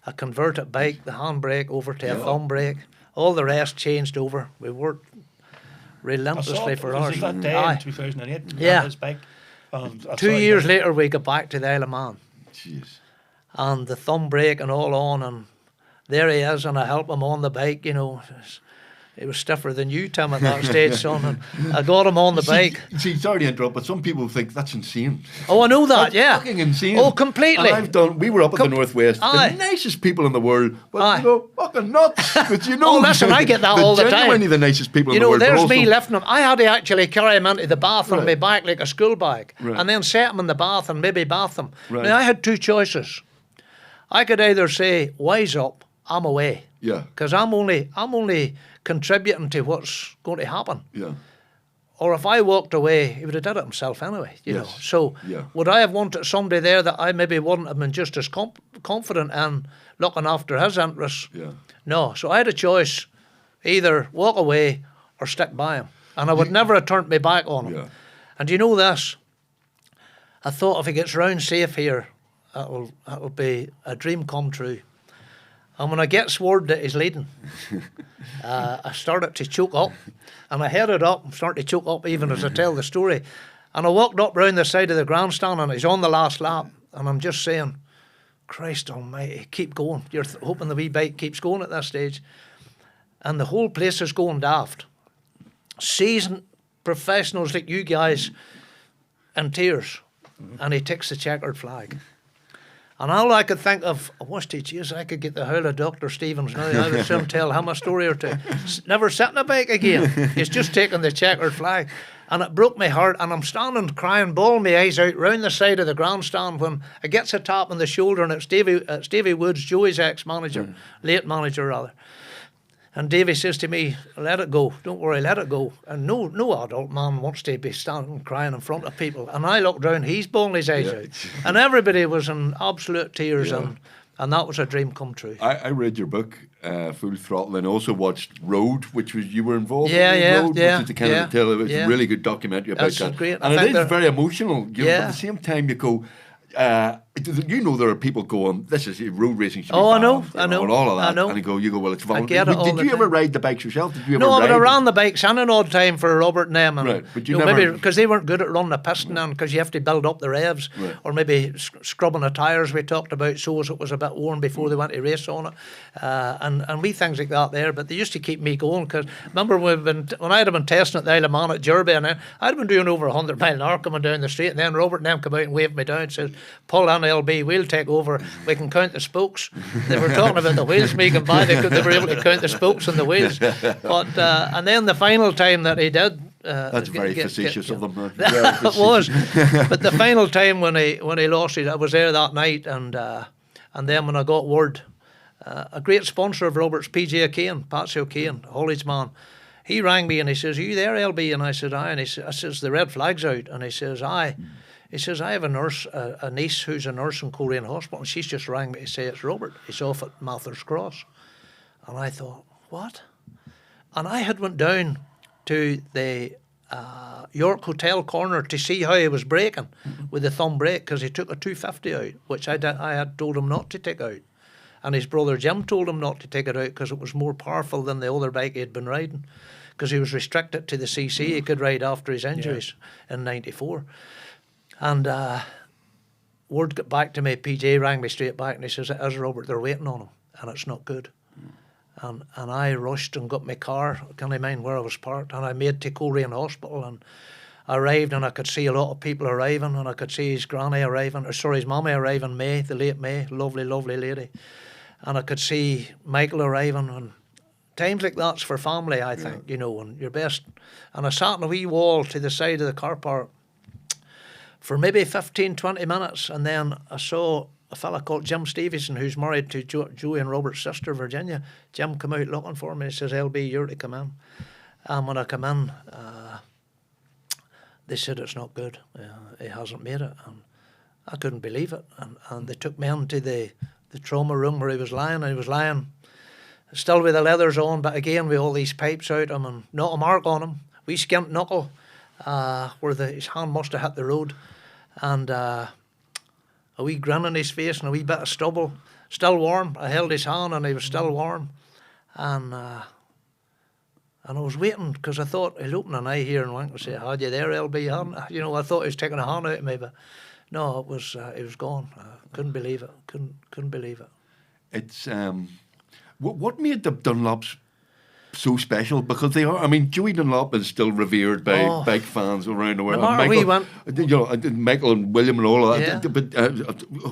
a converted bike, the handbrake over to a thumb brake, all the rest changed over. We worked relentlessly for hours. Was that day in 2008? Yeah. His bike? 2 years later, we got back to the Isle of Man. Jeez. And the thumb brake and all on, and there he is, and I help him on the bike, He was stiffer than you, Tim, at that stage, son. And I got him on the bike. See, sorry to interrupt, but some people think that's insane. Oh, I know that, that's fucking insane. Oh, completely. And we were up at the Northwest, the nicest people in the world, but fucking nuts. But oh, listen, I get that all the time. Genuinely the nicest people in the world. There's me lifting him. I had to actually carry him into the bath on my back like a school bag, and then set him in the bath and maybe bath him. Now, I had 2 choices. I could either say, wise up, I'm away. Yeah. Because I'm only contributing to what's going to happen. Yeah. Or if I walked away, he would have done it himself anyway, you know. So would I have wanted somebody there that I maybe wouldn't have been just as confident in looking after his interests? Yeah. No. So I had a choice, either walk away or stick by him. And I would never have turned my back on him. Yeah. And you know this, I thought if he gets round safe here, that'll be a dream come true. And when I get word that he's leading, I started to choke up. And I headed up and started to choke up even as I tell the story. And I walked up round the side of the grandstand, and he's on the last lap. And I'm just saying, Christ almighty, keep going. You're hoping the wee bike keeps going at that stage. And the whole place is going daft. Seasoned professionals like you guys in tears. And he takes the checkered flag. And all I could think of, I wish I could get the howl of Dr. Stevens now. I would soon tell him a story or two. Never sat on a bike again. He's just taken the checkered flag. And it broke my heart. And I'm standing crying, bawling my eyes out round the side of the grandstand when I gets a tap on the shoulder, and it's Davy Woods, Joey's ex-manager, late manager rather. And Davy says to me, let it go. Don't worry, let it go. And no adult man wants to be standing crying in front of people. And I looked round, he's bawling his eyes out. And everybody was in absolute tears, and that was a dream come true. I read your book, Full Throttle, and also watched Road, which was you were involved in Road, which is the kind of tale. It was a really good documentary about that. Great. And it is very emotional. But at the same time, you go, there are people going, this is road racing. I know. And all of that. I know. And you go, well, it's voluntary. Did you ever ride the bikes yourself? No, but I ran the bikes in an odd time for Robert and them. Right, but you never... Maybe because they weren't good at running a piston in, because you have to build up the revs, or maybe scrubbing the tyres we talked about, so as it was a bit worn before they went to race on it, and wee things like that there. But they used to keep me going, because remember when I'd have been testing at the Isle of Man at Derby, and then I'd have been doing over 100 mile an hour coming down the street, and then Robert and them come out and waved me down and said, Paul and LB, we'll take over. We can count the spokes. They were talking about the wheels making by. They were able to count the spokes on the wheels. But and then the final time that he did. That's very facetious of them. It was. But the final time when he lost it, I was there that night, and then when I got word, a great sponsor of Robert's, PJ O'Kane, Patsy O'Kane, Holly's man, he rang me and he says, "Are you there, LB?" And I said, "Aye." And I says, "The red flag's out." And he says, "Aye." He says, "I have a nurse, a niece who's a nurse in Coleraine Hospital, and she's just rang me to say it's Robert. He's off at Mathers Cross." And I thought, what? And I had went down to the York Hotel corner to see how he was braking with the thumb brake, because he took a 250 out, which I had told him not to take out. And his brother Jim told him not to take it out because it was more powerful than the other bike he had been riding, because he was restricted to the CC he could ride after his injuries in '94. And word got back to me, PJ rang me straight back and he says, "It is, Robert, they're waiting on him and it's not good." And I rushed and got my car, I can't mind where I was parked, and I made to Coleraine Hospital, and I arrived and I could see a lot of people arriving, and I could see his granny arriving, his mommy arriving, May, the late May, lovely, lovely lady. And I could see Michael arriving, and times like that's for family, I think, you know, and your best. And I sat on a wee wall to the side of the car park for maybe 15, 20 minutes, and then I saw a fella called Jim Stevenson, who's married to Joey and Robert's sister, Virginia. Jim come out looking for me. He says, "LB, you're to come in." And when I come in, they said it's not good. He hasn't made it. And I couldn't believe it. And they took me into the trauma room where he was lying. And he was lying still with the leathers on, but again with all these pipes out him, and not a mark on him. Wee skint knuckle where his hand must have hit the road. And a wee grin on his face and a wee bit of stubble, still warm. I held his hand and he was still warm. And I was waiting, because I thought he'll open an eye here and wink and say, "Had you there, LB?" You know, I thought he was taking a hand out of me, but no, it was gone. I couldn't believe it. Couldn't believe it. It's what made the Dunlops so special? Because they are, I mean, Joey Dunlop is still revered by bike fans around the world. No matter Michael, we went, you know, Michael and William and all of that. Yeah.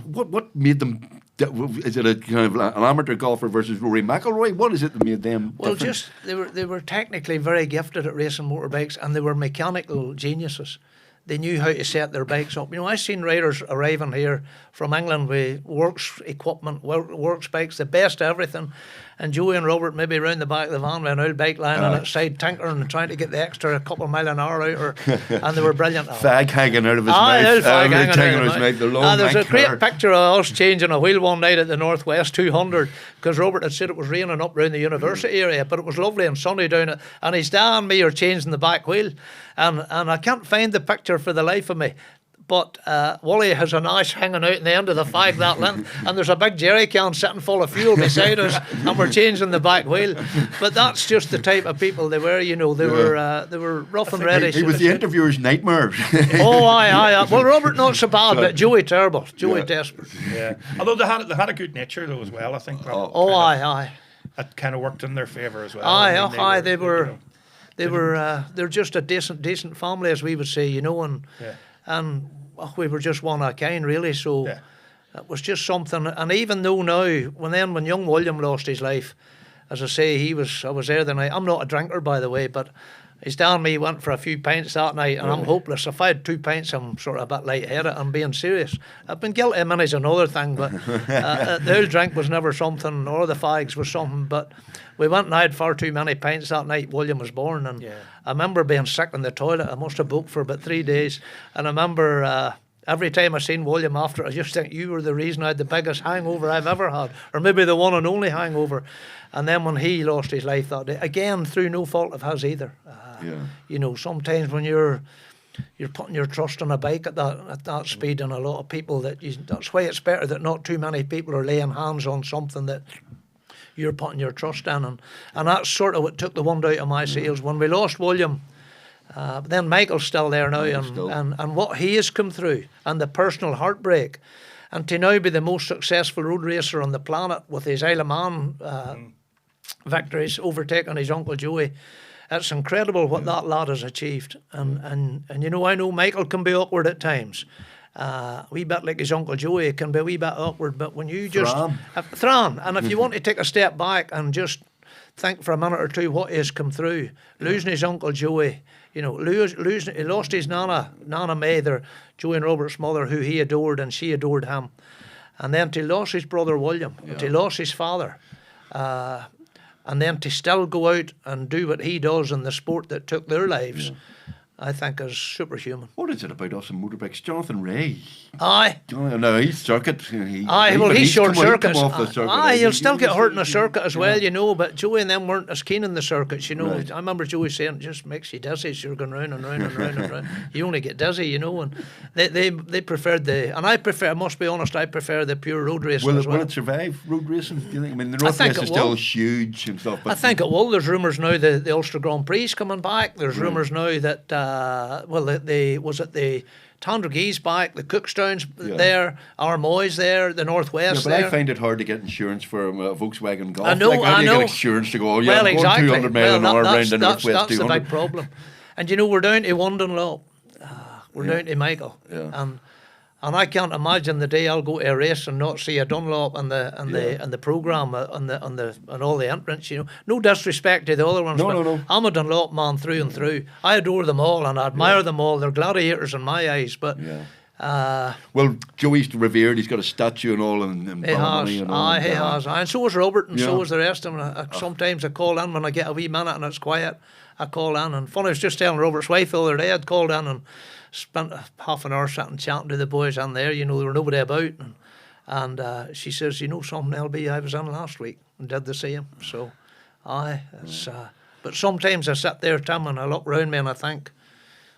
But what made them? Is it a kind of an amateur golfer versus Rory McIlroy? What is it that made them? well, different? just they were technically very gifted at racing motorbikes, and they were mechanical geniuses. They knew how to set their bikes up. You know, I've seen riders arriving here from England with works equipment, works bikes, the best of everything. And Joey and Robert maybe round the back of the van with an old bike lying on its side, tinkering and trying to get the extra a couple of mile an hour out. And they were brilliant. Fag hanging out of his mouth. Fag hanging out of his mouth. The long there's a neck great hair. picture of us changing a wheel one night at the Northwest 200, because Robert had said it was raining up around the university area, but it was lovely and sunny down it. And his dad and me are changing the back wheel. And I can't find the picture for the life of me. But Wally has an ash hanging out in the end of the fag that length, and there's a big jerry can sitting full of fuel beside us, and we're changing the back wheel. But that's just the type of people they were, you know. They were rough and ready. He was the interviewer's nightmare. aye. Well, Robert not so bad, but Joey terrible. Joey desperate. Yeah. Although they had a good nature though as well, I think. Aye. That kind of worked in their favour as well. They're just a decent family, as we would say, you know, and we were just one of a kind, really. So it was just something. And even though now, when young William lost his life, as I say, I was there the night. I'm not a drinker, by the way, but his dad and me went for a few pints that night, and I'm hopeless. If I had 2 pints, I'm sort of a bit lightheaded. I'm being serious. I've been guilty of many's another thing, but the old drink was never something, or the fags was something. But we went and I had far too many pints that night. William was born, and I remember being sick in the toilet. I must have booked for about 3 days, and I remember every time I seen William after, I just think you were the reason I had the biggest hangover I've ever had, or maybe the one and only hangover. And then when he lost his life that day, again through no fault of his either. You know, sometimes when you're putting your trust on a bike at that speed, and a lot of people that's why it's better that not too many people are laying hands on something that you're putting your trust in, and that's sort of what took the wind out of my sails when we lost William. But then Michael's still there now, and what he has come through, and the personal heartbreak, and to now be the most successful road racer on the planet with his Isle of Man victories, overtaking his Uncle Joey. It's incredible what that lad has achieved. And you know, I know Michael can be awkward at times. A wee bit like his Uncle Joey can be a wee bit awkward, but when you just... Thran. And if you want to take a step back and just think for a minute or two what he has come through, losing his Uncle Joey, you know, he lost his Nana May, Joey and Robert's mother, who he adored, and she adored him. And then to lose his brother William, to lose his father, and then to still go out and do what he does in the sport that took their lives. I think is superhuman. What is it about us and motorbikes? Jonathan Ray. Aye. No, he's circuit. He's short circuits. He'll still get hurt in a circuit as well, but Joey and them weren't as keen in the circuits, Right. I remember Joey saying it just makes you dizzy, so you're going round and round and round and round. You only get dizzy, and they preferred I must be honest, I prefer the pure road racing as well. Will it survive road racing, do you think? I mean, the Northwest is still huge and stuff. But I think it will. There's rumours now the Ulster Grand Prix is coming back. There's rumours now that the Tandragee's back, the Cookstown's there, Armoy's there, the Northwest but there. I find it hard to get insurance for a Volkswagen Golf. I know. How do you get insurance to go, well, I'm exactly. going 200 mile an hour around the Northwest 200? That's the big problem. And we're down to one Dunlop. We're down to Michael. Yeah. And I can't imagine the day I'll go to a race and not see a Dunlop and the programme and all the entrants. No disrespect to the other ones. No. I'm a Dunlop man through and through. I adore them all and I admire them all. They're gladiators in my eyes. But well, Joey's revered. He's got a statue and all, and he has. He has. And so is Robert, and so is the rest of them. Sometimes I call in when I get a wee minute and it's quiet. I call in, and funny, I was just telling Robert's wife the other day. I'd called in and spent half an hour sitting chatting to the boys in there. There were nobody about, and she says, something, LB, I was in last week and did the same. So, but sometimes I sit there, Tim, and I look round me and I think,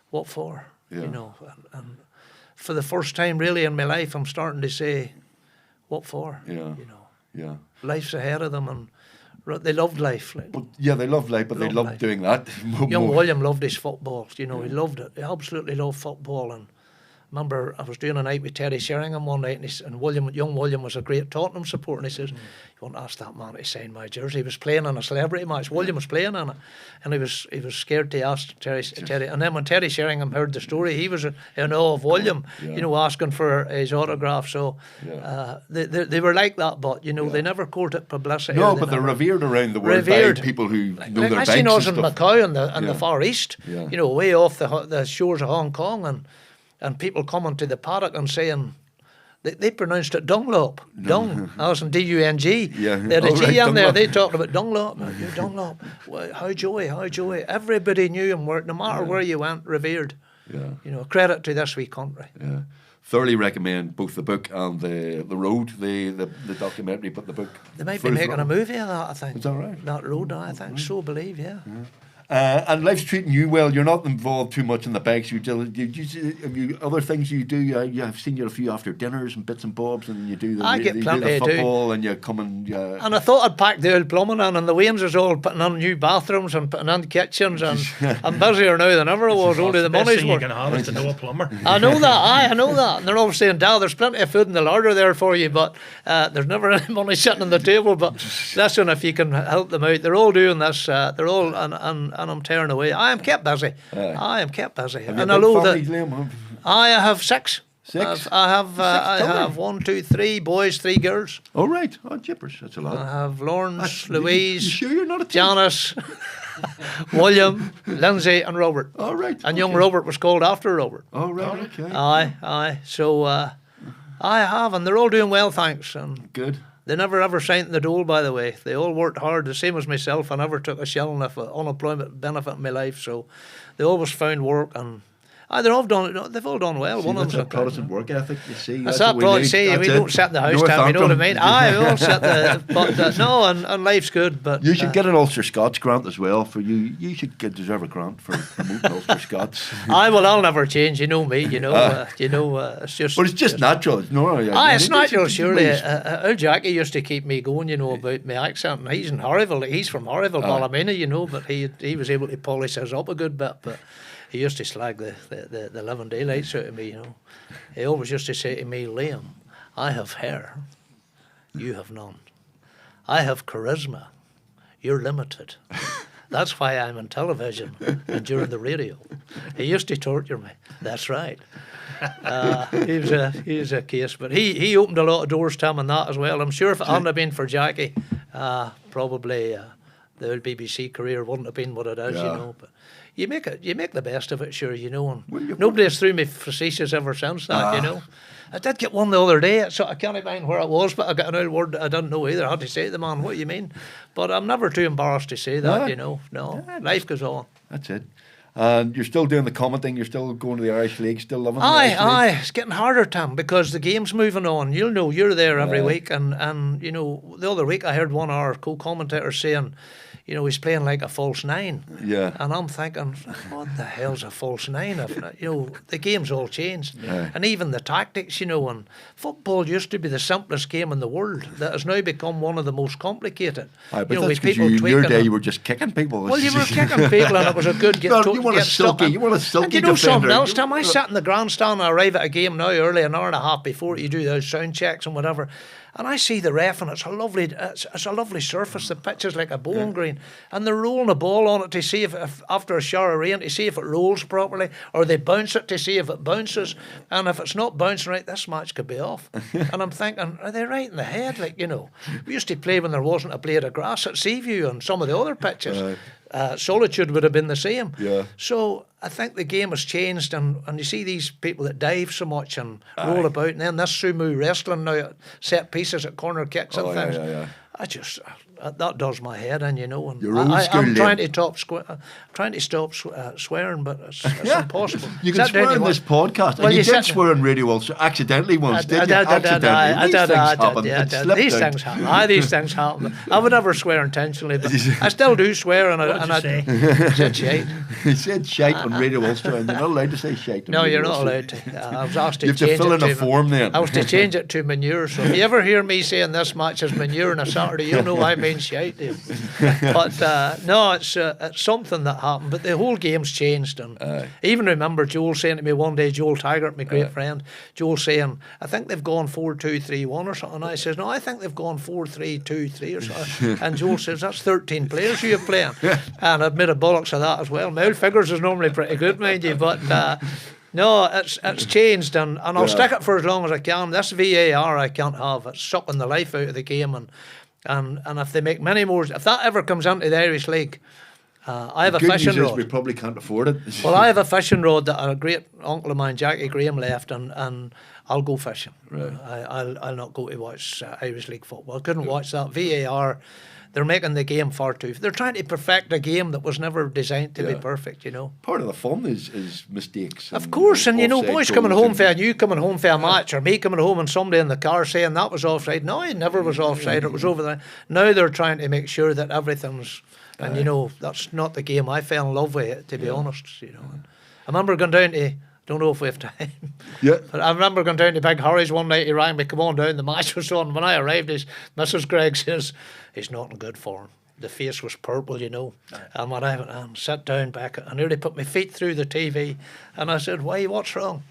what for? And for the first time really in my life, I'm starting to say, what for? Life's ahead of them, and they loved life. They loved life, but they loved doing that. Young William loved his football. He loved it. He absolutely loved football. And I remember I was doing a night with Terry Sheringham one night, and young William was a great Tottenham supporter, and he says, "You won't ask that man to sign my jersey." He was playing in a celebrity match. William was playing in it, and he was scared to ask Terry. And then when Terry Sheringham heard the story, he was in awe of William, asking for his autograph. So they were like that, but they never courted publicity. No, but they're revered around the world by people who know their bikes. I seen us in Macau in the Far East, way off the shores of Hong Kong, and people coming to the paddock and saying, they pronounced it Dunlop. Dung. I was in D-U-N-G. Yeah. They had a G in Dunlop. there. They talked about Dunlop. You're Dunlop. How Joey. Everybody knew him, no matter where you went, revered. Yeah. Credit to this wee country. Yeah. Thoroughly recommend both the book and the road, the documentary, but the book. They might be making a movie of that, I think. Is that right? That road, I think. So believe, yeah. And life's treating you well. You're not involved too much in the bikes. Have you other things you do? I've seen you a few after dinners and bits and bobs, and you do the football, and you come and. And I thought I'd pack the old plumbing in, and the Waynes is all putting in new bathrooms and putting in kitchens, and I'm busier now than ever I was. Only the money's worth. You can have is to know a plumber. I know that. I know that. And they're all saying, "Dad, there's plenty of food in the larder there for you, but there's never any money sitting on the table." But listen, if you can help them out, they're all doing this. They're all and I'm tearing away. I am kept busy. I am kept busy. And I know that I have six. Six? I have 1, 2, 3 boys, 3 girls. Oh right, jippers, that's a lot. I have Lawrence, Louise, you sure you're not a Janice, William, Lindsay, and Robert. All right. And young Robert was called after Robert. Oh right, okay. Aye. So I have, and they're all doing well, thanks. And good. They never ever signed the dole, by the way. They all worked hard, the same as myself. I never took a shilling of unemployment benefit in my life, so they always found work, and they've all done well. See, one of them's a Protestant work ethic, you see. That's that Protestant. See, we don't set the house down. You know what I mean? We all set the. But no, and life's good. But you should get an Ulster Scots grant as well for you. You should deserve a grant for promoting Ulster Scots. I'll never change. You know me. It's just. But it's just natural. It's natural. Surely, old Jackie used to keep me going. About my accent, and he's in Horrival. He's from Horrival, Ballymena. But he was able to polish us up a good bit. But he used to slag the living daylights out of me, He always used to say to me, "Liam, I have hair, you have none. I have charisma, you're limited. That's why I'm on television and during the radio." He used to torture me. That's right. He was a case, but he opened a lot of doors to him and that as well. I'm sure if it hadn't been for Jackie, probably the old BBC career wouldn't have been what it is, But you make the best of it, sure, and nobody has threw me facetious ever since that, I did get one the other day, so I can't mind where it was, but I got an old word I didn't know either. I had to say to the man, "What do you mean?" But I'm never too embarrassed to say that, No, life goes on. That's it. And you're still doing the commenting, you're still going to the Irish League, still loving the Irish League? Aye, it's getting harder, Tim, because the game's moving on. You'll know, you're there every week, and you know, the other week I heard one of our co-commentators saying, you know, he's playing like a false nine. Yeah. And I'm thinking, what the hell's a false nine? You know, the game's all changed. Yeah. And even the tactics, you know, and football used to be the simplest game in the world. That has now become one of the most complicated. Aye, but you know, that's with because people in your tweaking day it. you were just kicking people. Well, you were kicking people and it was a good get. No, you want a silky And you know something defender. else, Tim? I sat in the grandstand and I arrive at a game now early, an hour and a half before you do those sound checks and whatever. And I see the ref, and it's a lovely surface. The pitch is like a bowling green, and they're rolling a ball on it to see if after a shower of rain, to see if it rolls properly, or they bounce it to see if it bounces. And if it's not bouncing right, this match could be off. And I'm thinking, are they right in the head? Like, you know, we used to play when there wasn't a blade of grass at Seaview and some of the other pitches. Solitude would have been the same. Yeah. So I think the game has changed, and you see these people that dive so much and roll about, and then this sumo wrestling now at set pieces at corner kicks and things. Yeah. I just that does my head in, you know. And You're old school, I'm Liam. trying to stop swearing, but it's impossible. You can swear on this podcast. Well, and you you did said- swear on radio also, accidentally once, didn't you? Accidentally. These things happen. Aye, these things happen. I would never swear intentionally, but I still do swear. And I said shite. He said shite on Radio Ulster, and you're not allowed to say shite. on No, Radio you're not Ulster. allowed to. I was asked to You have to change fill it in a form then. I was to change it to manure. So if you ever hear me saying this match is manure on a Saturday, you'll know I mean shite. But no, it's something that happened. But the whole game's changed. And I even remember Joel saying to me one day, Joel Taggart, my great friend, Joel saying, I think they've gone 4-2-3-1 or something. And I says, no, I think they've gone 4-3-2-3 or something. And Joel says, that's 13 players you have playing. And I've made a bollocks of that as well. My old figures is normally pretty good, mind you, but no, it's changed, and I'll stick it for as long as I can. This VAR I can't have. It's sucking the life out of the game, and if they make many more, if that ever comes into the Irish League, I have a Good fishing news is rod. we probably can't afford it. Well, I have a fishing rod that a great uncle of mine, Jackie Graham, left, and I'll go fishing. Right. I'll not go to watch Irish League football. I couldn't watch that. VAR, they're making the game far too. They're trying to perfect a game that was never designed to be perfect, you know. Part of the fun is mistakes. Of course, and you know, offside boys coming goals home and- for and you coming home for a match, or me coming home and somebody in the car saying that was offside. No, it never was offside. It was over there. Now they're trying to make sure that everything's, and you know, that's not the game I fell in love with it, to be honest. You know, and I remember going down to. Don't know if we have time. Yeah. But I remember going down to Big Harry's one night. He rang me, come on down. The match was on. When I arrived, Mrs. Gregg says, he's not in good form. The face was purple, you know. And when I went and sat down back, I nearly put my feet through the TV. And I said, why, what's wrong?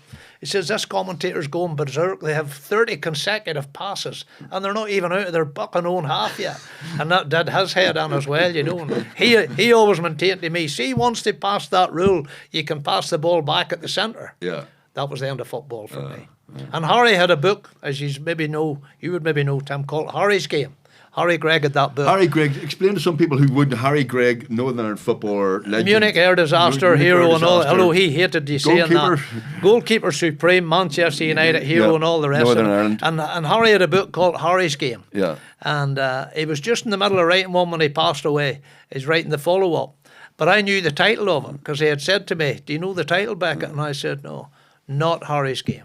He says, this commentator's going berserk. They have 30 consecutive passes, and they're not even out of their bucking own half yet. And that did his head in as well, you know. And he always maintained to me, see, once they pass that rule, you can pass the ball back at the centre. Yeah. That was the end of football for me. And Harry had a book, as you would maybe know, Tim, called Harry's Game. Harry Gregg had that book. Harry Gregg, explain to some people who wouldn't. Harry Gregg, Northern Ireland footballer, legend. Munich air disaster, Munich hero air and all. disaster. Hello, he hated you saying Goalkeeper. that. Goalkeeper supreme, Manchester United hero Yeah. and all the rest Northern of it. Ireland. And Harry had a book called Harry's Game. Yeah. And he was just in the middle of writing one when he passed away. He's writing the follow-up. But I knew the title of it because he had said to me, do you know the title, Beckett? And I said, no, not Harry's Game.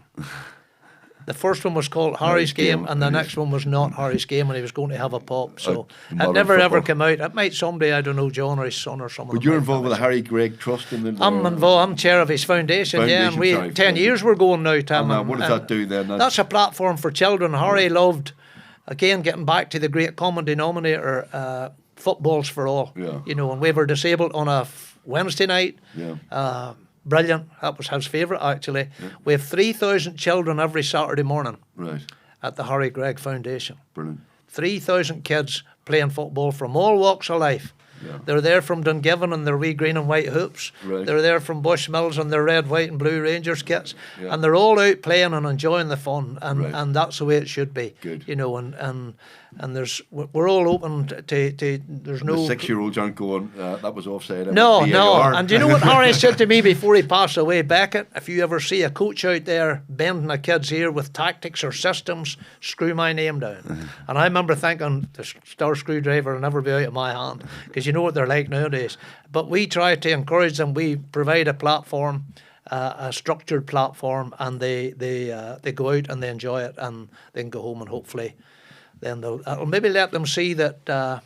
The first one was called Harry's Game, and the next one was not Harry's Game, and he was going to have a pop. So it modern never ever football. came out. It might someday, I don't know, John or his son or someone. But you're involved with the Harry Gregg Trust in the. I'm involved. I'm chair of his foundation. Yeah, and we 10 years we're going now, Tim. And what does that do then? That's a platform for children. Harry loved, again, getting back to the great common denominator, footballs for all. Yeah. You know, and we were disabled on a Wednesday night. Yeah. Brilliant. That was his favourite, actually. Yeah. We have 3,000 children every Saturday morning Right. at the Harry Gregg Foundation. Brilliant. 3,000 kids playing football from all walks of life. Yeah. They're there from Dungiven and their wee green and white hoops. Right. They're there from Bushmills and their red, white and blue Rangers kits. Yeah. And they're all out playing and enjoying the fun. And, Right. and that's the way it should be. Good. You know, and we're all open to there's no... The 6-year-olds aren't going, that was offside. No, VAR. no. And do you know what Harry said to me before he passed away? Beckett, if you ever see a coach out there bending a kid's ear with tactics or systems, screw my name down. And I remember thinking, the star screwdriver will never be out of my hand. Because, you know what they're like nowadays. But we try to encourage them. We provide a platform, a structured platform, and they go out and they enjoy it, and they can go home, and hopefully then I'll maybe let them see that.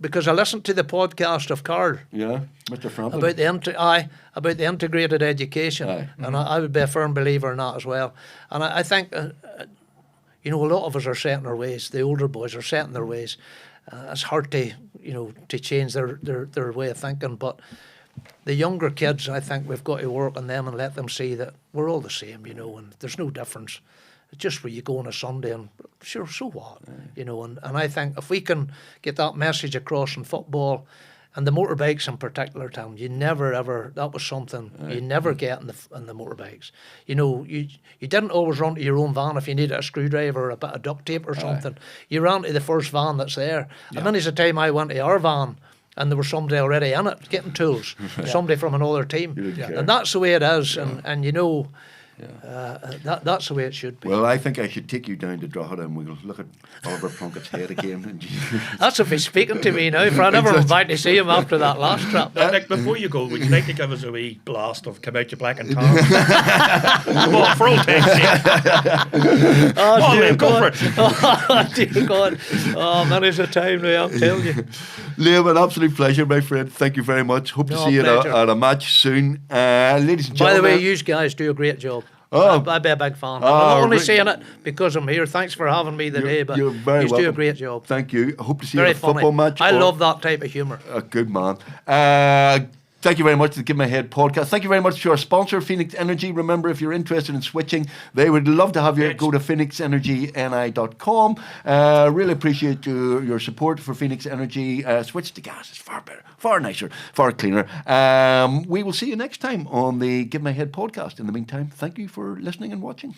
Because I listened to the podcast of Carl. Yeah, Mr. Frampton. About the integrated education. Aye. And I would be a firm believer in that as well. And I think, you know, a lot of us are set in our ways. The older boys are set in their ways. It's hard to, you know, to change their way of thinking. But the younger kids, I think we've got to work on them and let them see that we're all the same, you know, and there's no difference. It's just where you go on a Sunday and sure, so what? You know, and I think if we can get that message across in football and the motorbikes in particular, Tom, you never ever, that was something you never get in the motorbikes. You know, you didn't always run to your own van if you needed a screwdriver or a bit of duct tape or something. You ran to the first van that's there. And many's the time I went to our van and there was somebody already in it getting tools, somebody from another team. And that's the way it is. And you know, that's the way it should be. Well, I think I should take you down to Draa and we'll look at Oliver Plunkett's head again. That's if he's speaking to me now, for I never invite to see him after that last trip. Nick, before you go, would you like to give us a wee blast of Come Out You Black and Tan? Well, for all time's sake. Oh, dear go for God. it. Oh, dear God. Oh, many's a time now, I'm telling you. Liam, an absolute pleasure, my friend. Thank you very much. Hope to see you at a match soon. Ladies and gentlemen. By the way, you guys do a great job. I'd be a big fan. I'm not only saying it because I'm here. Thanks for having me today, but you do a great job. Thank you. I hope to see you at a football match. I love that type of humour. A good man. Thank you very much to the Give My Head podcast. Thank you very much to our sponsor, Phoenix Energy. Remember, if you're interested in switching, they would love to have you. Go to phoenixenergyni.com. Really appreciate your support for Phoenix Energy. Switch to gas. It's far better, far nicer, far cleaner. We will see you next time on the Give My Head podcast. In the meantime, thank you for listening and watching.